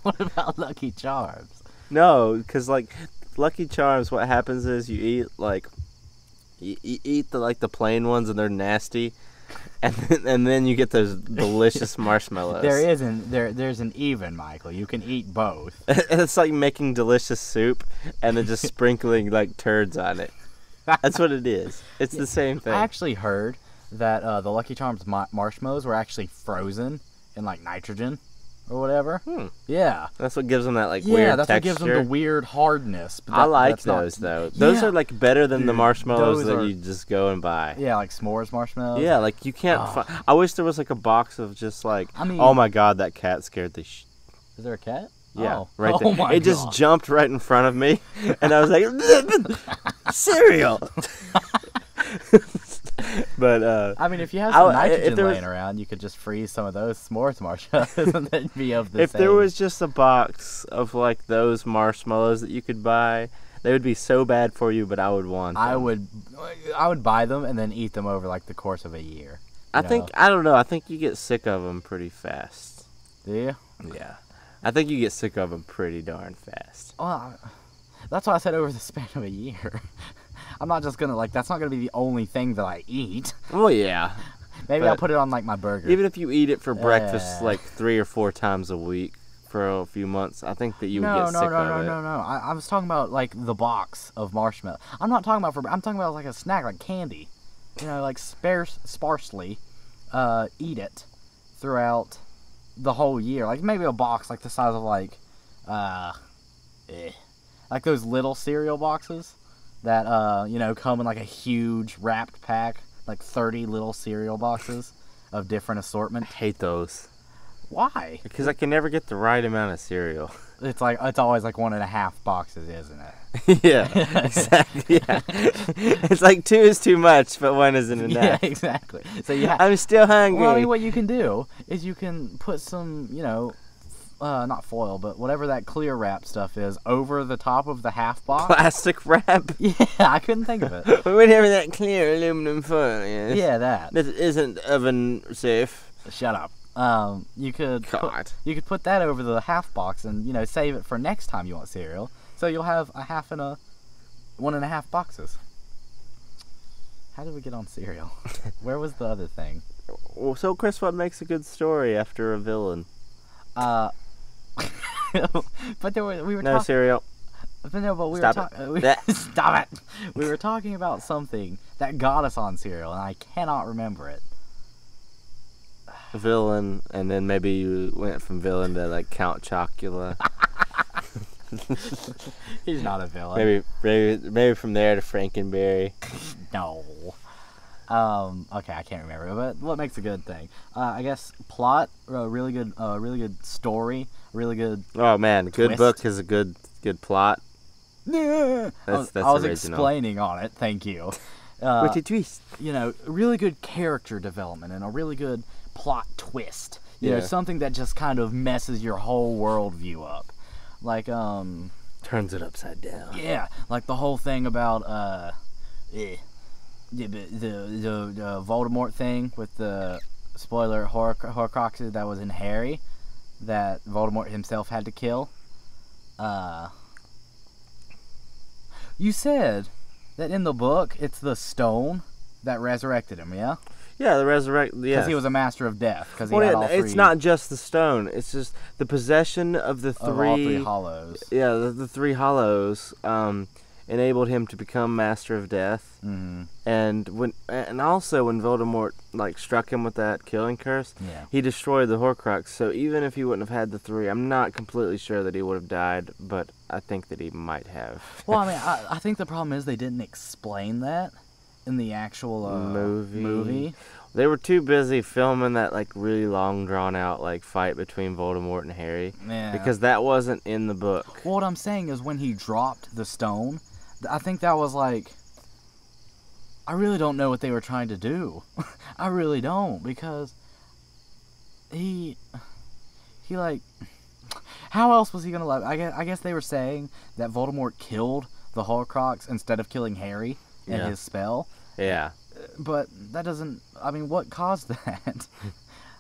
What about Lucky Charms? No, because like Lucky Charms, what happens is you eat like you eat the plain ones and they're nasty, and then you get those delicious marshmallows. There's an even, Michael. You can eat both. It's like making delicious soup and then just sprinkling like turds on it. That's what it is. It's the same thing. I actually heard that the Lucky Charms marshmallows were actually frozen in like nitrogen or whatever. Yeah. That's what gives them that like Yeah, weird that's texture. what gives them the weird hardness. But I like that's not- those though. Those Yeah. are like better than the Dude, marshmallows those that are- you just go and buy. Yeah, like s'mores marshmallows. Yeah, like you can't. I wish there was like a box of just like. I mean- oh my god, that cat scared the. Is there a cat? Yeah, Oh. right there. Oh my it just God. jumped right in front of me, and I was like, cereal. But I mean, if you have some nitrogen if there was- laying around, you could just freeze some of those s'mores marshmallows and they'd be of the if same. there was just a box of like those marshmallows that you could buy, they would be so bad for you, but I would want them. I would buy them and then eat them over like the course of a year. I don't know. I think you get sick of them pretty fast. Do you? Yeah. I think you get sick of them pretty darn fast. Well, that's why I said over the span of a year. I'm not just gonna that's not gonna be the only thing that I eat. Well, yeah. Maybe But I'll put it on like my burger. Even if you eat it for breakfast like 3 or 4 times a week for a few months, I think that you would get sick of it. No. I was talking about like the box of marshmallow. I'm not talking about I'm talking about like a snack, like candy. You know, like sparsely eat it throughout the whole year. Like maybe a box like the size of like like those little cereal boxes that come in like a huge wrapped pack, like 30 little cereal boxes of different assortment. I hate those. Why? Because I can never get the right amount of cereal. It's always like 1.5 boxes, isn't it? Yeah, exactly. Yeah. It's like 2 is too much, but 1 isn't enough. Yeah, exactly. So I'm still hungry. Well, I mean, what you can do is you can put some, not foil, but whatever that clear wrap stuff is, over the top of the half box. Plastic wrap? Yeah, I couldn't think of it. Whatever that clear aluminum foil is. Yeah, that. That isn't oven safe. Shut up. You could put that over the half box and save it for next time you want cereal. So you'll have a half and a 1.5 boxes. How did we get on cereal? Where was the other thing? Well, so Chris, what makes a good story after a villain? But we were no cereal. But no, but we Stop were Stop it. We were talking about something that got us on cereal, and I cannot remember it. villain, and then maybe you went from villain to like Count Chocula. He's not a villain. Maybe from there to Frankenberry. No. Okay, I can't remember, but what makes a good thing? I guess plot, really good story, really good. Oh man, a good twist. book is a good plot. Yeah. That's I was original. explaining on it. Thank you. With a twist. You know, really good character development and a really good plot twist. You know, something that just kind of messes your whole worldview up. Like, turns it upside down. Yeah, like the whole thing about, the Voldemort thing with the, spoiler, Horcruxes that was in Harry, that Voldemort himself had to kill. You said that in the book, it's the stone that resurrected him, yeah? Yeah, the resurrect. Yeah, Because he was a master of death. Because he had all three. It's not just the stone. It's just the possession of the all three hollows. Yeah, the three hollows enabled him to become master of death. Mm-hmm. And also when Voldemort like struck him with that killing curse, he destroyed the Horcrux. So even if he wouldn't have had the three, I'm not completely sure that he would have died, but I think that he might have. Well, I mean, I think the problem is they didn't explain that in the actual movie. They were too busy filming that like really long drawn out like fight between Voldemort and Harry. Yeah. Because that wasn't in the book. Well, what I'm saying is when he dropped the stone, I think that was like, I really don't know what they were trying to do. I really don't, because he like, how else was he gonna like? I guess they were saying that Voldemort killed the Horcrux instead of killing Harry and his spell. Yeah. But that doesn't. I mean, what caused that?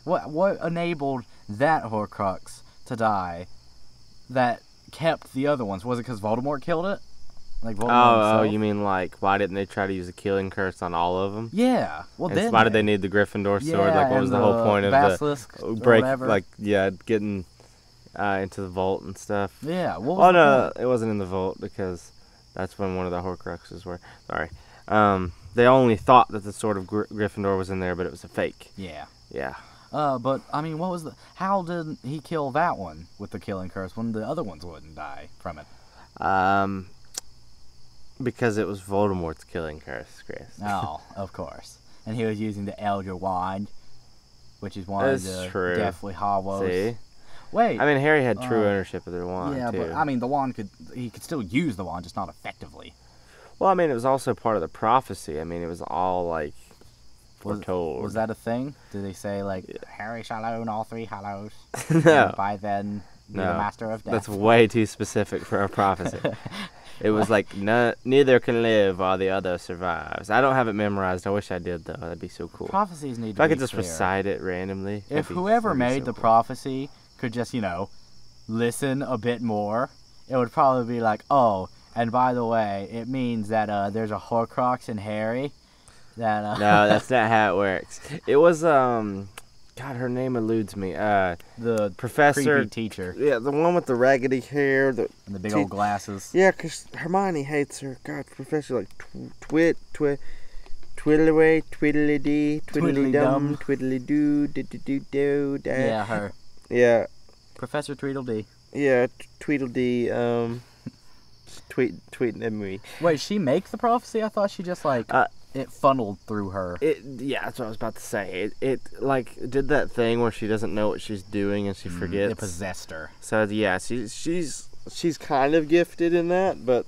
What enabled that Horcrux to die? That kept the other ones. Was it because Voldemort killed it? Like Voldemort himself? You mean like why didn't they try to use a killing curse on all of them? Yeah. Well, then why did they need the Gryffindor sword? Like, what was the whole point of the break? Like, getting into the vault and stuff. Yeah. No, it wasn't in the vault because that's when one of the Horcruxes were. Sorry. They only thought that the sword of Gryffindor was in there, but it was a fake. Yeah. Yeah. But I mean, how did he kill that one with the killing curse when the other ones wouldn't die from it? Because it was Voldemort's killing curse, Chris. Oh, of course. And he was using the Elder Wand, which is one of the Deathly Hallows. See? Wait. I mean, Harry had true ownership of the wand, yeah, too. but I mean, the wand he could still use the wand, just not effectively. Well, I mean, it was also part of the prophecy. I mean, it was all, like, foretold. Was that a thing? Did they say, like, Harry shall own all three hollows? No. And by then, be the master of death? That's way too specific for a prophecy. It was like, neither can live while the other survives. I don't have it memorized. I wish I did, though. That'd be so cool. Prophecies need to be If I could just clear. recite it randomly. If whoever made the prophecy could just, listen a bit more, it would probably be like, oh, and by the way, it means that there's a Horcrux in Harry. No, that's not how it works. It was, God, her name eludes me. The professor, creepy teacher. Yeah, the one with the raggedy hair, and the big old glasses. Yeah, because Hermione hates her. God, Professor like twiddly twiddly-dee, twiddly-dum, twiddly-doo, do-do-do-do. Yeah, her. Yeah. Professor Tweedledee. Yeah, Tweedledee. Tweeting at me. Wait, she make the prophecy? I thought she just it funneled through her. Yeah, that's what I was about to say. It like did that thing where she doesn't know what she's doing and she forgets. It possessed her. So yeah, she's kind of gifted in that, but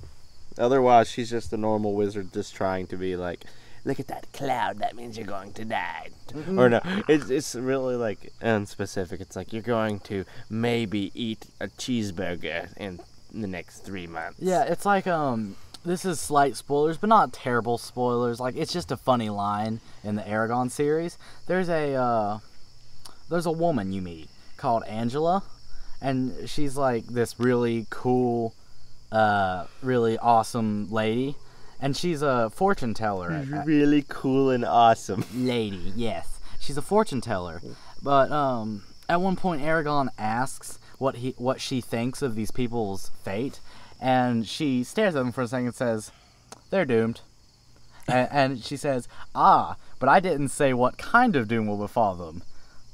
otherwise she's just a normal wizard just trying to be like, look at that cloud, that means you're going to die. Mm-hmm. Or no, it's really like unspecific. It's like you're going to maybe eat a cheeseburger in the next 3 months. Yeah, it's like this is slight spoilers, but not terrible spoilers. Like, it's just a funny line in the Aragon series. There's a woman you meet called Angela, and she's like this really cool, really awesome lady, and she's a fortune teller. Really cool and awesome lady. Yes, she's a fortune teller. But at one point, Aragon asks what she thinks of these people's fate. And she stares at them for a second and says, they're doomed. And she says, but I didn't say what kind of doom will befall them.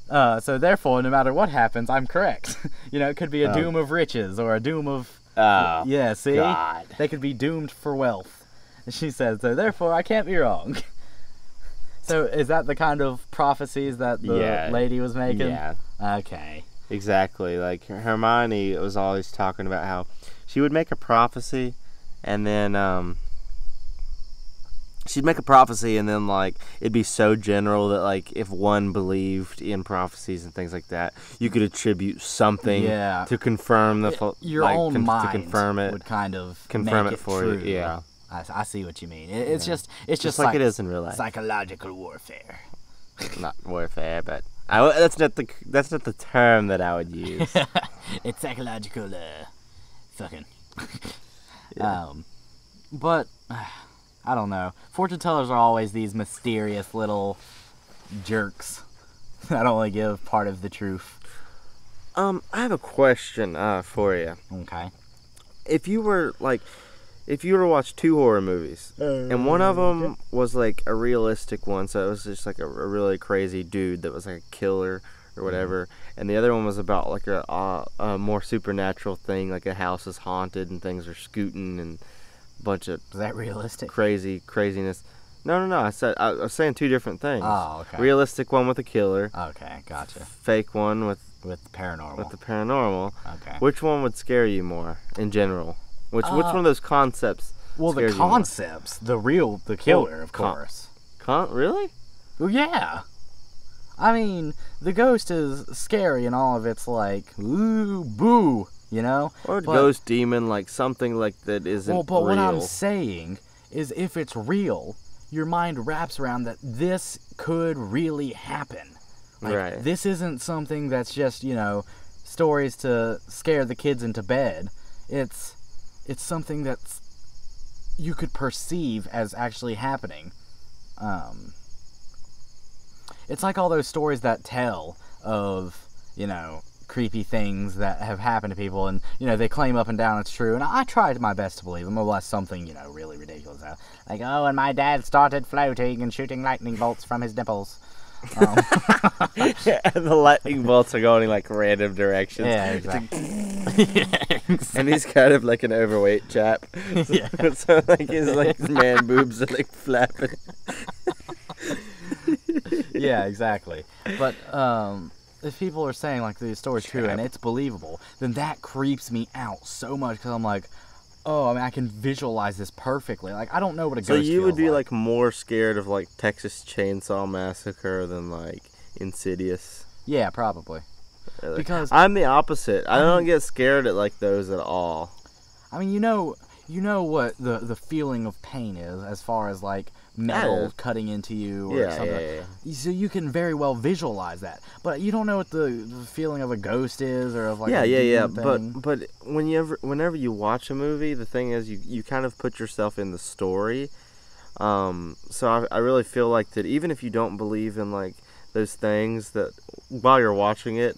So therefore, no matter what happens, I'm correct. It could be a doom of riches or a doom of... Oh, yeah, see? God. They could be doomed for wealth. And she says, so therefore, I can't be wrong. So is that the kind of prophecies that the lady was making? Yeah. Okay. Exactly. Like, Hermione was always talking about how she would make a prophecy, and then, she'd make a prophecy, and then, like, it'd be so general that, like, if one believed in prophecies and things like that, you could attribute something to confirm the... Your own mind to confirm it, would kind of confirm make it for true. you. Yeah. I see what you mean. It's just like it is in real life. Psychological warfare. Not warfare, but that's not the term that I would use. It's psychological fucking. Yeah. But I don't know. Fortune tellers are always these mysterious little jerks that only give part of the truth. I have a question for you. Okay. If you were to watch 2 horror movies, and one of them was like a realistic one, so it was just like a really crazy dude that was like a killer or whatever, and the other one was about like a more supernatural thing, like a house is haunted and things are scooting and a bunch of... Is that realistic? Craziness. No. I was saying 2 different things. Oh, okay. Realistic one with a killer. Okay, gotcha. Fake one with paranormal. With the paranormal. Okay. Which one would scare you more in general? Which one of those concepts? Well, the concepts, the killer, of course. Really? Well, yeah. I mean, the ghost is scary and all of it's like, ooh, boo, Or ghost demon, like something like that isn't real. Well, but what I'm saying is if it's real, your mind wraps around that this could really happen. Like, right. This isn't something that's just, stories to scare the kids into bed. It's something that's you could perceive as actually happening. It's like all those stories that tell of, creepy things that have happened to people, and, they claim up and down it's true, and I tried my best to believe them, unless something, really ridiculous. Like, oh, and my dad started floating and shooting lightning bolts from his nipples. Yeah, and the lightning bolts are going in like random directions. Yeah, exactly. And he's kind of like an overweight chap. Yeah. So like his man boobs are like flapping. Yeah, exactly. But if people are saying like the story's true and it's believable, then that creeps me out so much because I'm like, oh, I mean, I can visualize this perfectly. Like, I don't know what a ghost feels like. So you would be like more scared of like Texas Chainsaw Massacre than like Insidious? Yeah, probably. Because I'm the opposite. I don't get scared at like those at all. I mean, you know what the feeling of pain is as far as like metal cutting into you or something. Yeah. So you can very well visualize that, but you don't know what the feeling of a ghost is or of like a demon thing. But whenever you watch a movie, the thing is you kind of put yourself in the story. So I really feel like that even if you don't believe in like those things, that while you're watching it,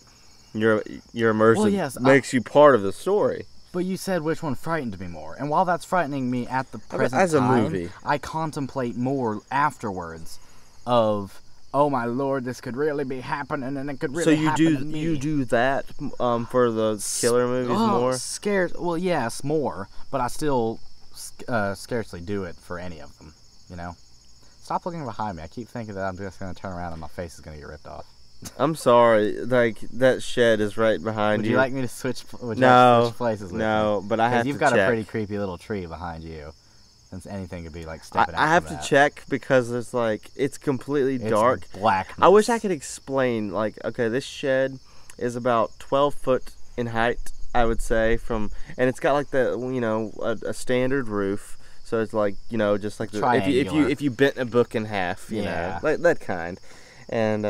you're immersed. Well, yes, makes you part of the story. But you said which one frightened me more, and while that's frightening me at the present as a time, movie, I contemplate more afterwards of, oh my lord, this could really be happening, and it could really happen to me. So you do that for the killer movies more? Scared? Well, yes, more, but I still scarcely do it for any of them. Stop looking behind me. I keep thinking that I'm just going to turn around and my face is going to get ripped off. I'm sorry. Like, that shed is right behind you. Would you like me to switch? Switch places with No, you? but I have to check. You've got a pretty creepy little tree behind you. Since anything could be like stepping out. I have to check because there's like it's completely dark. Blackness. I wish I could explain. Like, okay, this shed is about 12 foot in height, I would say, and it's got like the a standard roof. So it's like just like if you bent a book in half, you know, like that kind, and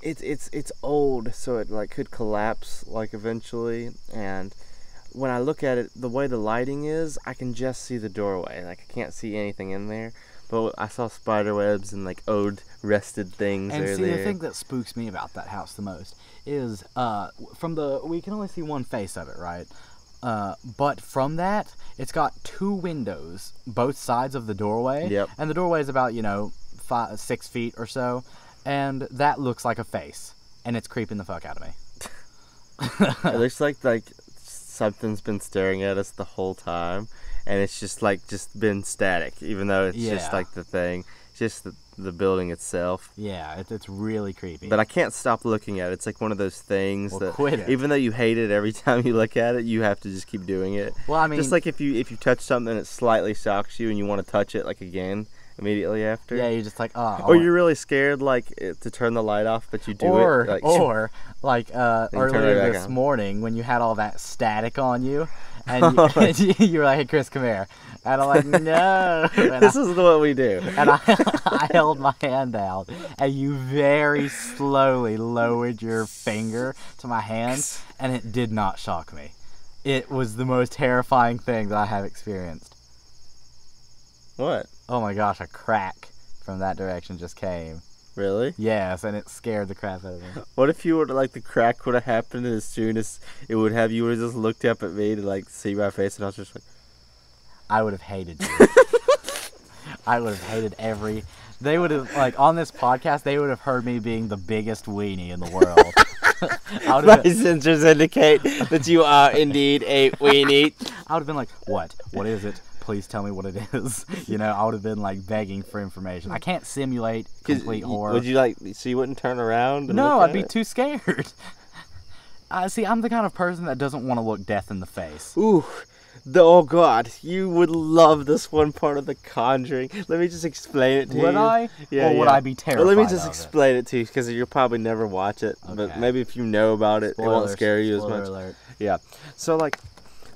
it's old, so it like could collapse like eventually. And when I look at it, the way the lighting is, I can just see the doorway. Like I can't see anything in there, but I saw spider webs and like old rested things. And see, there. The thing that spooks me about that house the most is we can only see one face of it, right? But from that, it's got two windows, both sides of the doorway. Yep. And the doorway is about 6 feet or so. And that looks like a face. and it's creeping the fuck out of me. It looks like something's been staring at us the whole time, and it's just been static, even though it's just like the thing, just the building itself. Yeah, it's really creepy. But I can't stop looking at it. It's like one of those things that quit it. Even though you hate it every time you look at it, you have to just keep doing it. Well, I mean, just like if you touch something and it slightly shocks you and you want to touch it like again immediately after. Yeah, you're just like, oh. Or you're really scared to turn the light off, but you do it. Earlier this morning when you had all that static on you, and you were like, "Hey, Chris, come here," and I'm like, "No." This is what we do. And I held my hand out, and you very slowly lowered your finger to my hand, and it did not shock me. It was the most terrifying thing that I have experienced. What? Oh my gosh, a crack from that direction just came. Really? Yes, and it scared the crap out of me. What if you were the crack would have happened as soon as it would have, you would have just looked up at me to see my face, and I was just like... I would have hated you. I would have hated they would have, on this podcast, they would have heard me being the biggest weenie in the world. My sensors indicate that you are indeed a weenie. I would have been like, what? What is it? Please tell me what it is. I would have been begging for information. I can't simulate complete horror. Would you so you wouldn't turn around? No, I'd be too scared. See, I'm the kind of person that doesn't want to look death in the face. Ooh, oh God, you would love this one part of The Conjuring. Let me just explain it to you. Would I? Yeah. Or would I be terrified? Well, let me just explain it to you, because you'll probably never watch it. Okay. But maybe if you know about it, it won't scare you as much. Alert. Yeah. So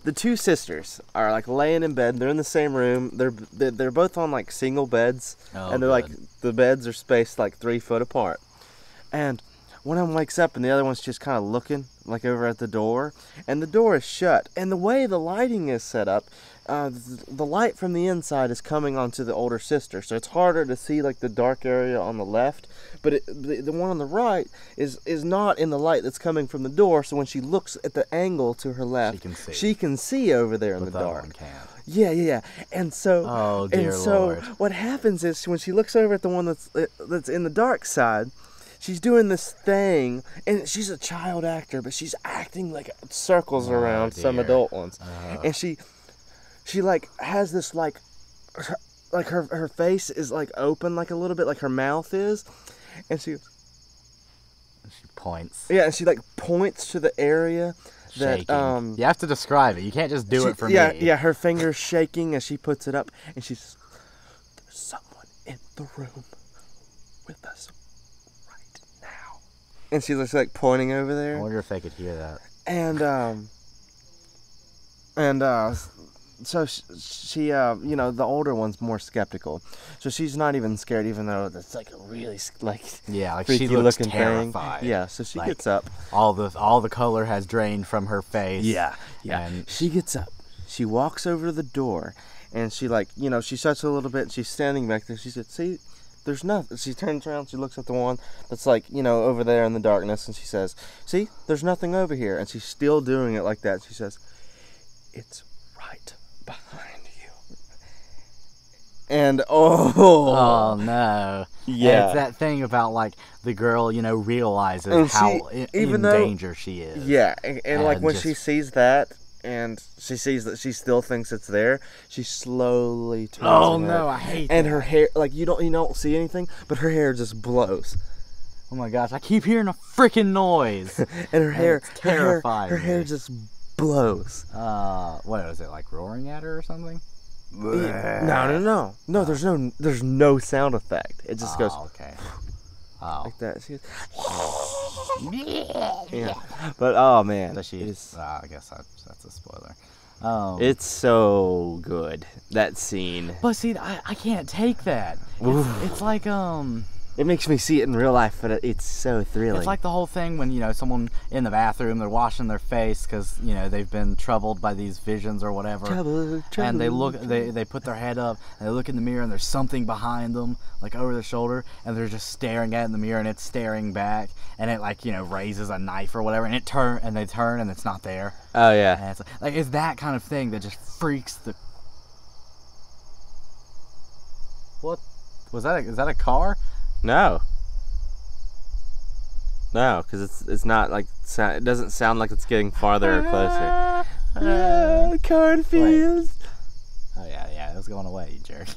the two sisters are laying in bed. They're in the same room. They're both on single beds, and they're the beds are spaced 3 foot apart. And one of them wakes up, and the other one's just kind of looking over at the door, and the door is shut. And the way the lighting is set up, the light from the inside is coming onto the older sister, so it's harder to see the dark area on the left. But the one on the right is not in the light that's coming from the door, so when she looks at the angle to her left, she can see over there in the dark. One can't. Yeah. And so, oh, dear Lord. What happens is when she looks over at the one that's in the dark side, she's doing this thing, and she's a child actor, but she's acting circles around some adult ones, and she has this her face is open a little bit, her mouth is. And she points. Yeah, and she points to the area that shaking. You have to describe it. You can't just do it for me. Yeah, her finger's shaking as she puts it up, and she says, "There's someone in the room with us right now." And she's just pointing over there. I wonder if they could hear that. So she the older one's more skeptical, so she's not even scared, even though that's a really she looks terrified. Thing. Yeah, so she gets up. All the color has drained from her face. Yeah. And she gets up. She walks over to the door, and she she shuts a little bit. And she's standing back there. She said, "See, there's nothing." She turns around. She looks at the one that's over there in the darkness, and she says, "See, there's nothing over here." And she's still doing it like that. She says, "It's right behind you." And oh no. Yeah. And it's that thing about the girl realizes how in danger she is. Yeah, and when she sees that, and she sees that she still thinks it's there, she slowly turns oh her no, head, I hate and that. her hair, you don't see anything, but her hair just blows. Oh my gosh, I keep hearing a freaking noise. And her hair, it's terrifying. Her hair just blows. What is it, roaring at her or something? No. No, there's no sound effect. It just goes. Okay. Like that. She goes, yeah. But oh man, I guess that's a spoiler. It's so good, that scene. But see, I can't take that. It's It makes me see it in real life, but it's so thrilling. It's the whole thing when, someone in the bathroom, they're washing their face because, they've been troubled by these visions or whatever. Trouble. And they put their head up, and they look in the mirror, and there's something behind them, over their shoulder, and they're just staring at it in the mirror, and it's staring back, and it, raises a knife or whatever, and they turn, and it's not there. Oh, yeah. And it's it's that kind of thing that just freaks the... What? Is that a car? No. No, because it's not like it doesn't sound like it's getting farther or closer. Cornfields. Oh yeah, it was going away, you jerk.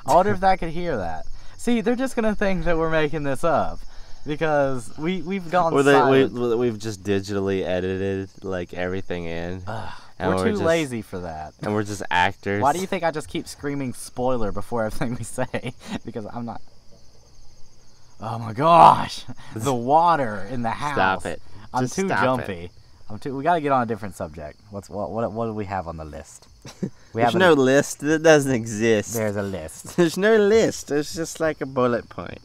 I wonder if that could hear that. See, they're just gonna think that we're making this up because we've gone silent. We've just digitally edited like everything in. We're too lazy for that. And we're just actors. Why do you think I just keep screaming spoiler before everything we say? Because I'm not. Oh my gosh, the water in the house. Stop it. I'm Just too stop jumpy. We gotta get on a different subject. What do we have on the list? There's no list. That doesn't exist. There's a list. There's no list. There's just like a bullet point.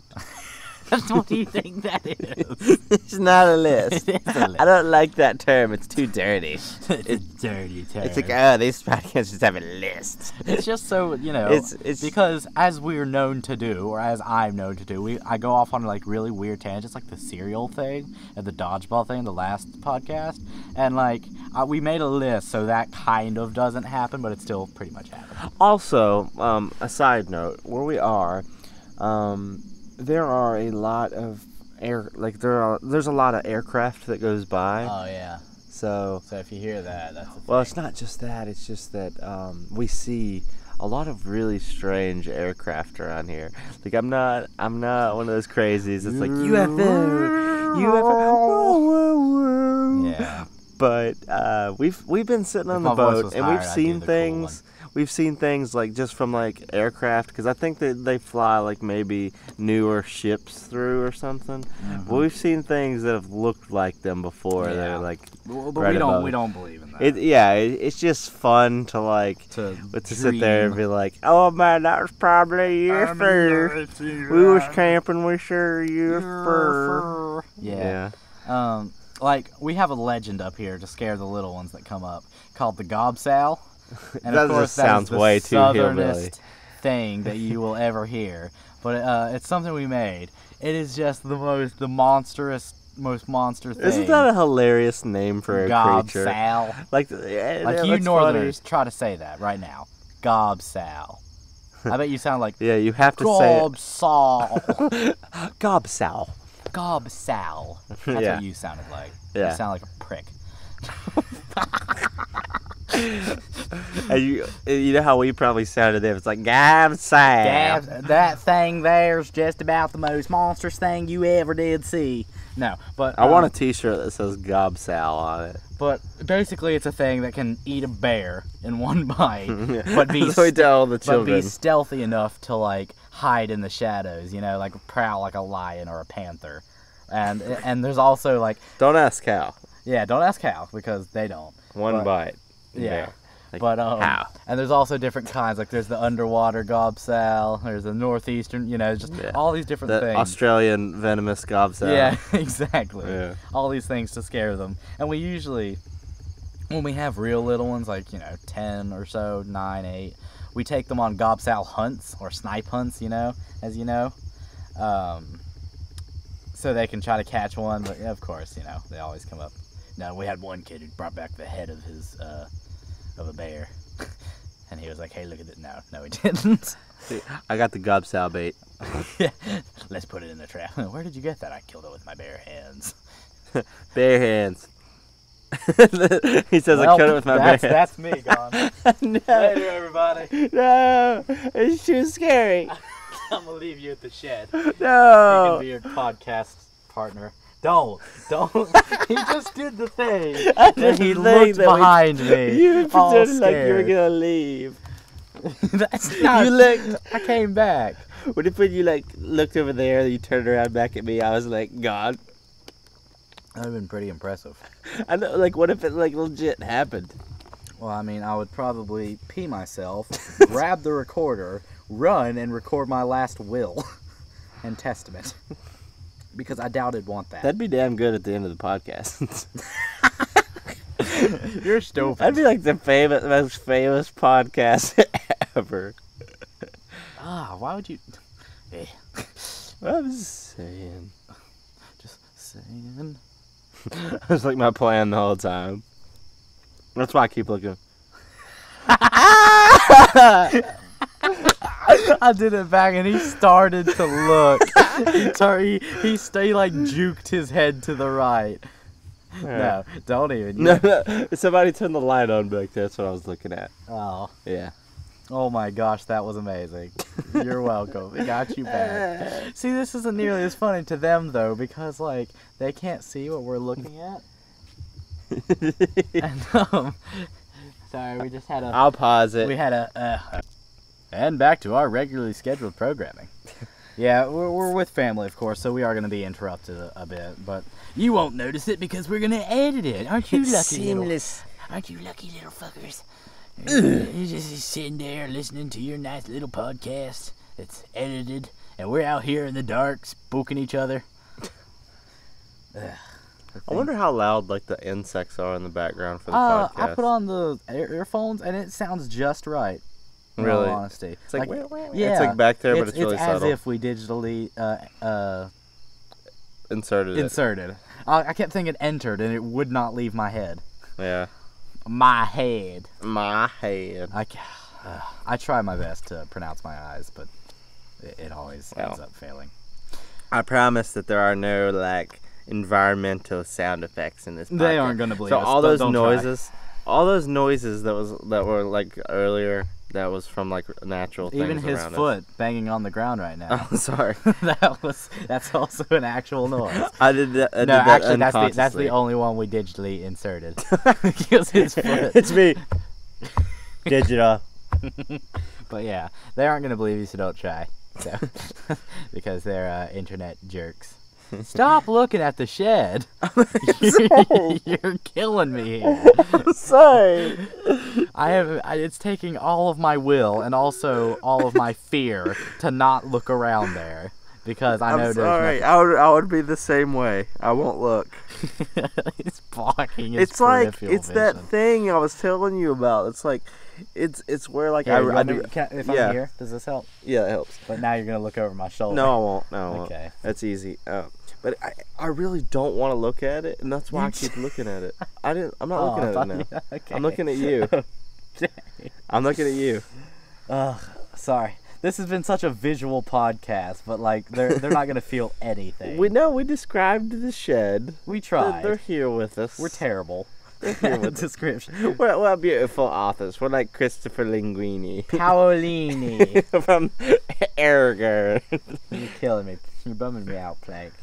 What do you think that is? It's not a list. It is a list. I don't like that term. It's too dirty. It's a dirty term. It's like, oh, these podcasts just have a list. It's just so, It's because as we're known to do, or as I'm known to do, I go off on like really weird tangents, like the cereal thing and the dodgeball thing, the last podcast, and like we made a list, so that kind of doesn't happen, but it still pretty much happens. Also, a side note, where we are, there are a lot of there's a lot of aircraft that goes by. Oh yeah. So if you hear that, that's a thing. Well, it's not just that. It's just that we see a lot of really strange aircraft around here. Like I'm not one of those crazies. It's like UFO. Yeah. But we've been sitting on the boat and we've seen things. We've seen things like just from like aircraft, because I think that they fly like maybe newer ships through or something. Mm-hmm. But we've seen things that have looked like them before. Yeah. They're like, but we don't believe in that. It's just fun to like to sit there and be like, oh man, that was probably UFO. We was camping with sure UFO. Yeah. Like we have a legend up here to scare the little ones that come up called the gobsow. And that of course, just sounds way too hillbilly thing that you will ever hear. But it's something we made. It is just the monster thing. Isn't that a hilarious name for a creature? Gobsow. Like you Northerners, try to say that right now. Gobsow. I bet you sound like yeah. You have to say Gobsow. Gobsow. Gobsow. That's what you sounded like. Yeah. You sound like a prick. And you know how we probably sounded there. It's like Gobsow. That thing there's just about the most monstrous thing you ever did see. No, but I want a T-shirt that says Gobsow on it. But basically, it's a thing that can eat a bear in one bite, but be stealthy enough to like hide in the shadows. Like prowl like a lion or a panther. And there's also like don't ask how. Yeah, don't ask how because they don't. One bite. Yeah. Like, but how? And there's also different kinds. Like there's the underwater gobsow. There's the northeastern. Just all these different things. Australian venomous gobsow. Yeah, exactly. Yeah. All these things to scare them. And we usually, when we have real little ones, like 10 or so, 9, 8, we take them on gobsow hunts or snipe hunts. As you know, so they can try to catch one. But of course, they always come up. No, we had one kid who brought back the head of his of a bear, and he was like, "Hey, look at it!" No, he didn't. See, I got the gobsow bait. Yeah, let's put it in the trap. Where did you get that? I killed it with my bare hands. Bare hands. He says I killed it with my bare hands. That's me gone. No. Later, everybody. No, it's too scary. I'm gonna leave you at the shed. No. You can be your podcast partner. Don't. He just did the thing. And he looked behind me. You pretended like you were going to leave. That's not. You looked. I came back. What if when you looked over there, you turned around back at me, I was like, God. That would have been pretty impressive. I know, what if it legit happened? Well, I mean, I would probably pee myself, grab the recorder, run, and record my last will and testament. Because I doubt it'd want that. That'd be damn good at the end of the podcast. You're stupid. That'd be like the most famous podcast ever. Why would you... I'm just saying. Just saying. That's like my plan the whole time. That's why I keep looking. I did it back, and he started to look. He like juked his head to the right. No, don't even. No, somebody turned the light on back there. That's what I was looking at. Oh. Yeah. Oh my gosh, that was amazing. You're welcome. We got you back. See, this isn't nearly as funny to them, though, because, like, they can't see what we're looking at. And, sorry, we just had a... I'll pause it. We had a... And back to our regularly scheduled programming. Yeah, we're with family, of course, so we are going to be interrupted a bit, but you won't notice it because we're going to edit it. Aren't you lucky Seamless. Aren't you lucky little fuckers? You're just sitting there listening to your nice little podcast that's edited, and we're out here in the dark spooking each other. I wonder how loud like the insects are in the background for the podcast. I put on the earphones, and it sounds just right. In Really? all honesty. It's like yeah, it's like back there, but it's really as subtle. if we digitally Inserted. I kept thinking entered, and it would not leave my head. Yeah. My head. My head. I try my best to pronounce my eyes, but it always ends up failing. I promise that there are no like environmental sound effects in this podcast. They aren't gonna believe so us. all Don't those try. noises that were like earlier, that was from like natural things Even his around foot banging on the ground right now. Oh, sorry. That's also an actual noise. I did that. No, actually, that's the only one we digitally inserted. Because his foot. It's me. Digital. But yeah, they aren't gonna believe you, so don't try. So, because they're internet jerks. Stop looking at the shed. You're killing me here. I'm sorry. It's taking all of my will and also all of my fear to not look around there. Because I know I'm sorry. I would be the same way. I won't look. It's blocking his It's like peripheral it's that vision. thing I was telling you about. It's like it's where like Here, I do. if I'm here, does this help? Yeah, it helps. But now you're gonna look over my shoulder. No, I won't. No, I won't. Okay. That's easy. But I really don't want to look at it, and that's why I keep looking at it. I'm not looking at it now. Okay. I'm looking at you. I'm looking at you. Ugh, sorry. This has been such a visual podcast, but like they're not gonna feel anything. We described the shed. We tried. They're here with us. We're terrible. They're here with description. We're beautiful authors. We're like Christopher Linguini Paolini. from Erger. You're killing me. You're bumming me out, Plank.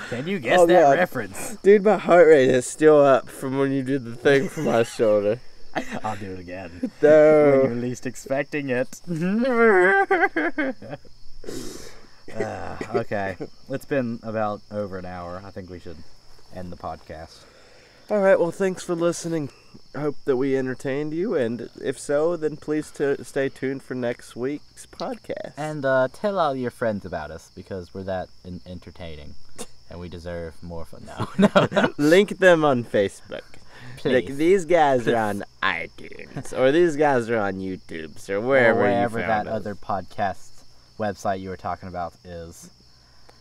Can you guess that God. reference? Dude, my heart rate is still up from when you did the thing from my shoulder. I'll do it again. No. When you're least expecting it. Okay. It's been about over an hour. I think we should end the podcast. All right, well, thanks for listening. I hope that we entertained you, and if so, then please stay tuned for next week's podcast. And tell all your friends about us, because we're that entertaining, and we deserve more fun. No. Link them on Facebook. Please. Like, these guys are on iTunes, or these guys are on YouTube, or wherever you found that us. other podcast website you were talking about is.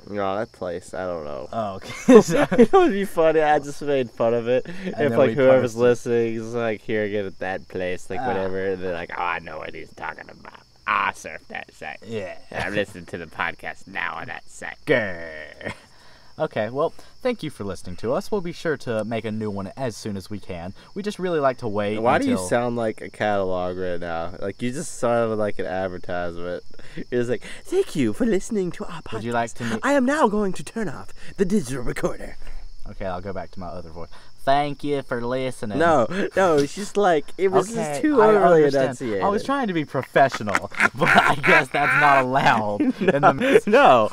No, that place, I don't know. Oh, okay. It would be funny. I just made fun of it. If then like we whoever's posted. listening is like, here, get at that place, like whatever. And they're like, oh, I know what he's talking about. I surf that site. Yeah. I'm listening to the podcast now on that site. Grr. Okay, well, thank you for listening to us. We'll be sure to make a new one as soon as we can. We just really like to wait Why until... do you sound like a catalog right now? Like, you just sounded like an advertisement. It was like, thank you for listening to our podcast. Would you like to meet... I am now going to turn off the digital recorder. Okay, I'll go back to my other voice. Thank you for listening. No, it's just like, it was Okay, just too I overly understand. enunciated. I was trying to be professional, but I guess that's not allowed. in the... No,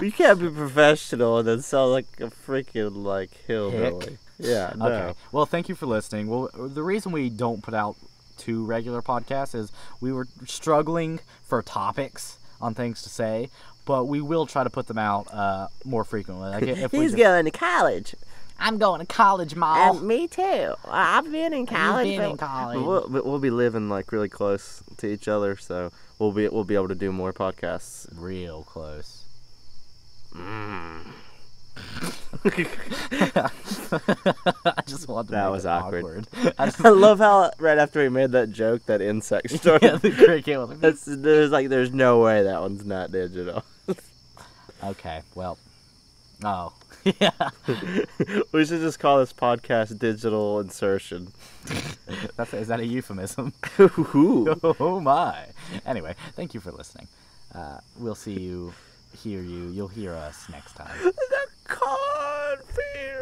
you can't be professional and then sound like a freaking, like, hillbilly. Yeah, no. Okay, well, thank you for listening. Well, the reason we don't put out 2 regular podcasts is we were struggling for topics on things to say, but we will try to put them out more frequently. Like if He's going to college. I'm going to college, Ma. Me too. I've been in college. You've been in college. We'll be living like really close to each other, so we'll be able to do more podcasts. Real close. I just want want to That make was it awkward. I I love how right after we made that joke, that insect started. yeah, the cricket was like, There's no way that one's not digital. okay, well, oh, yeah. We should just call this podcast Digital Insertion. Is that a euphemism? Ooh. Oh my. Anyway, thank you for listening. We'll see you, you'll hear us next time. The cornfield.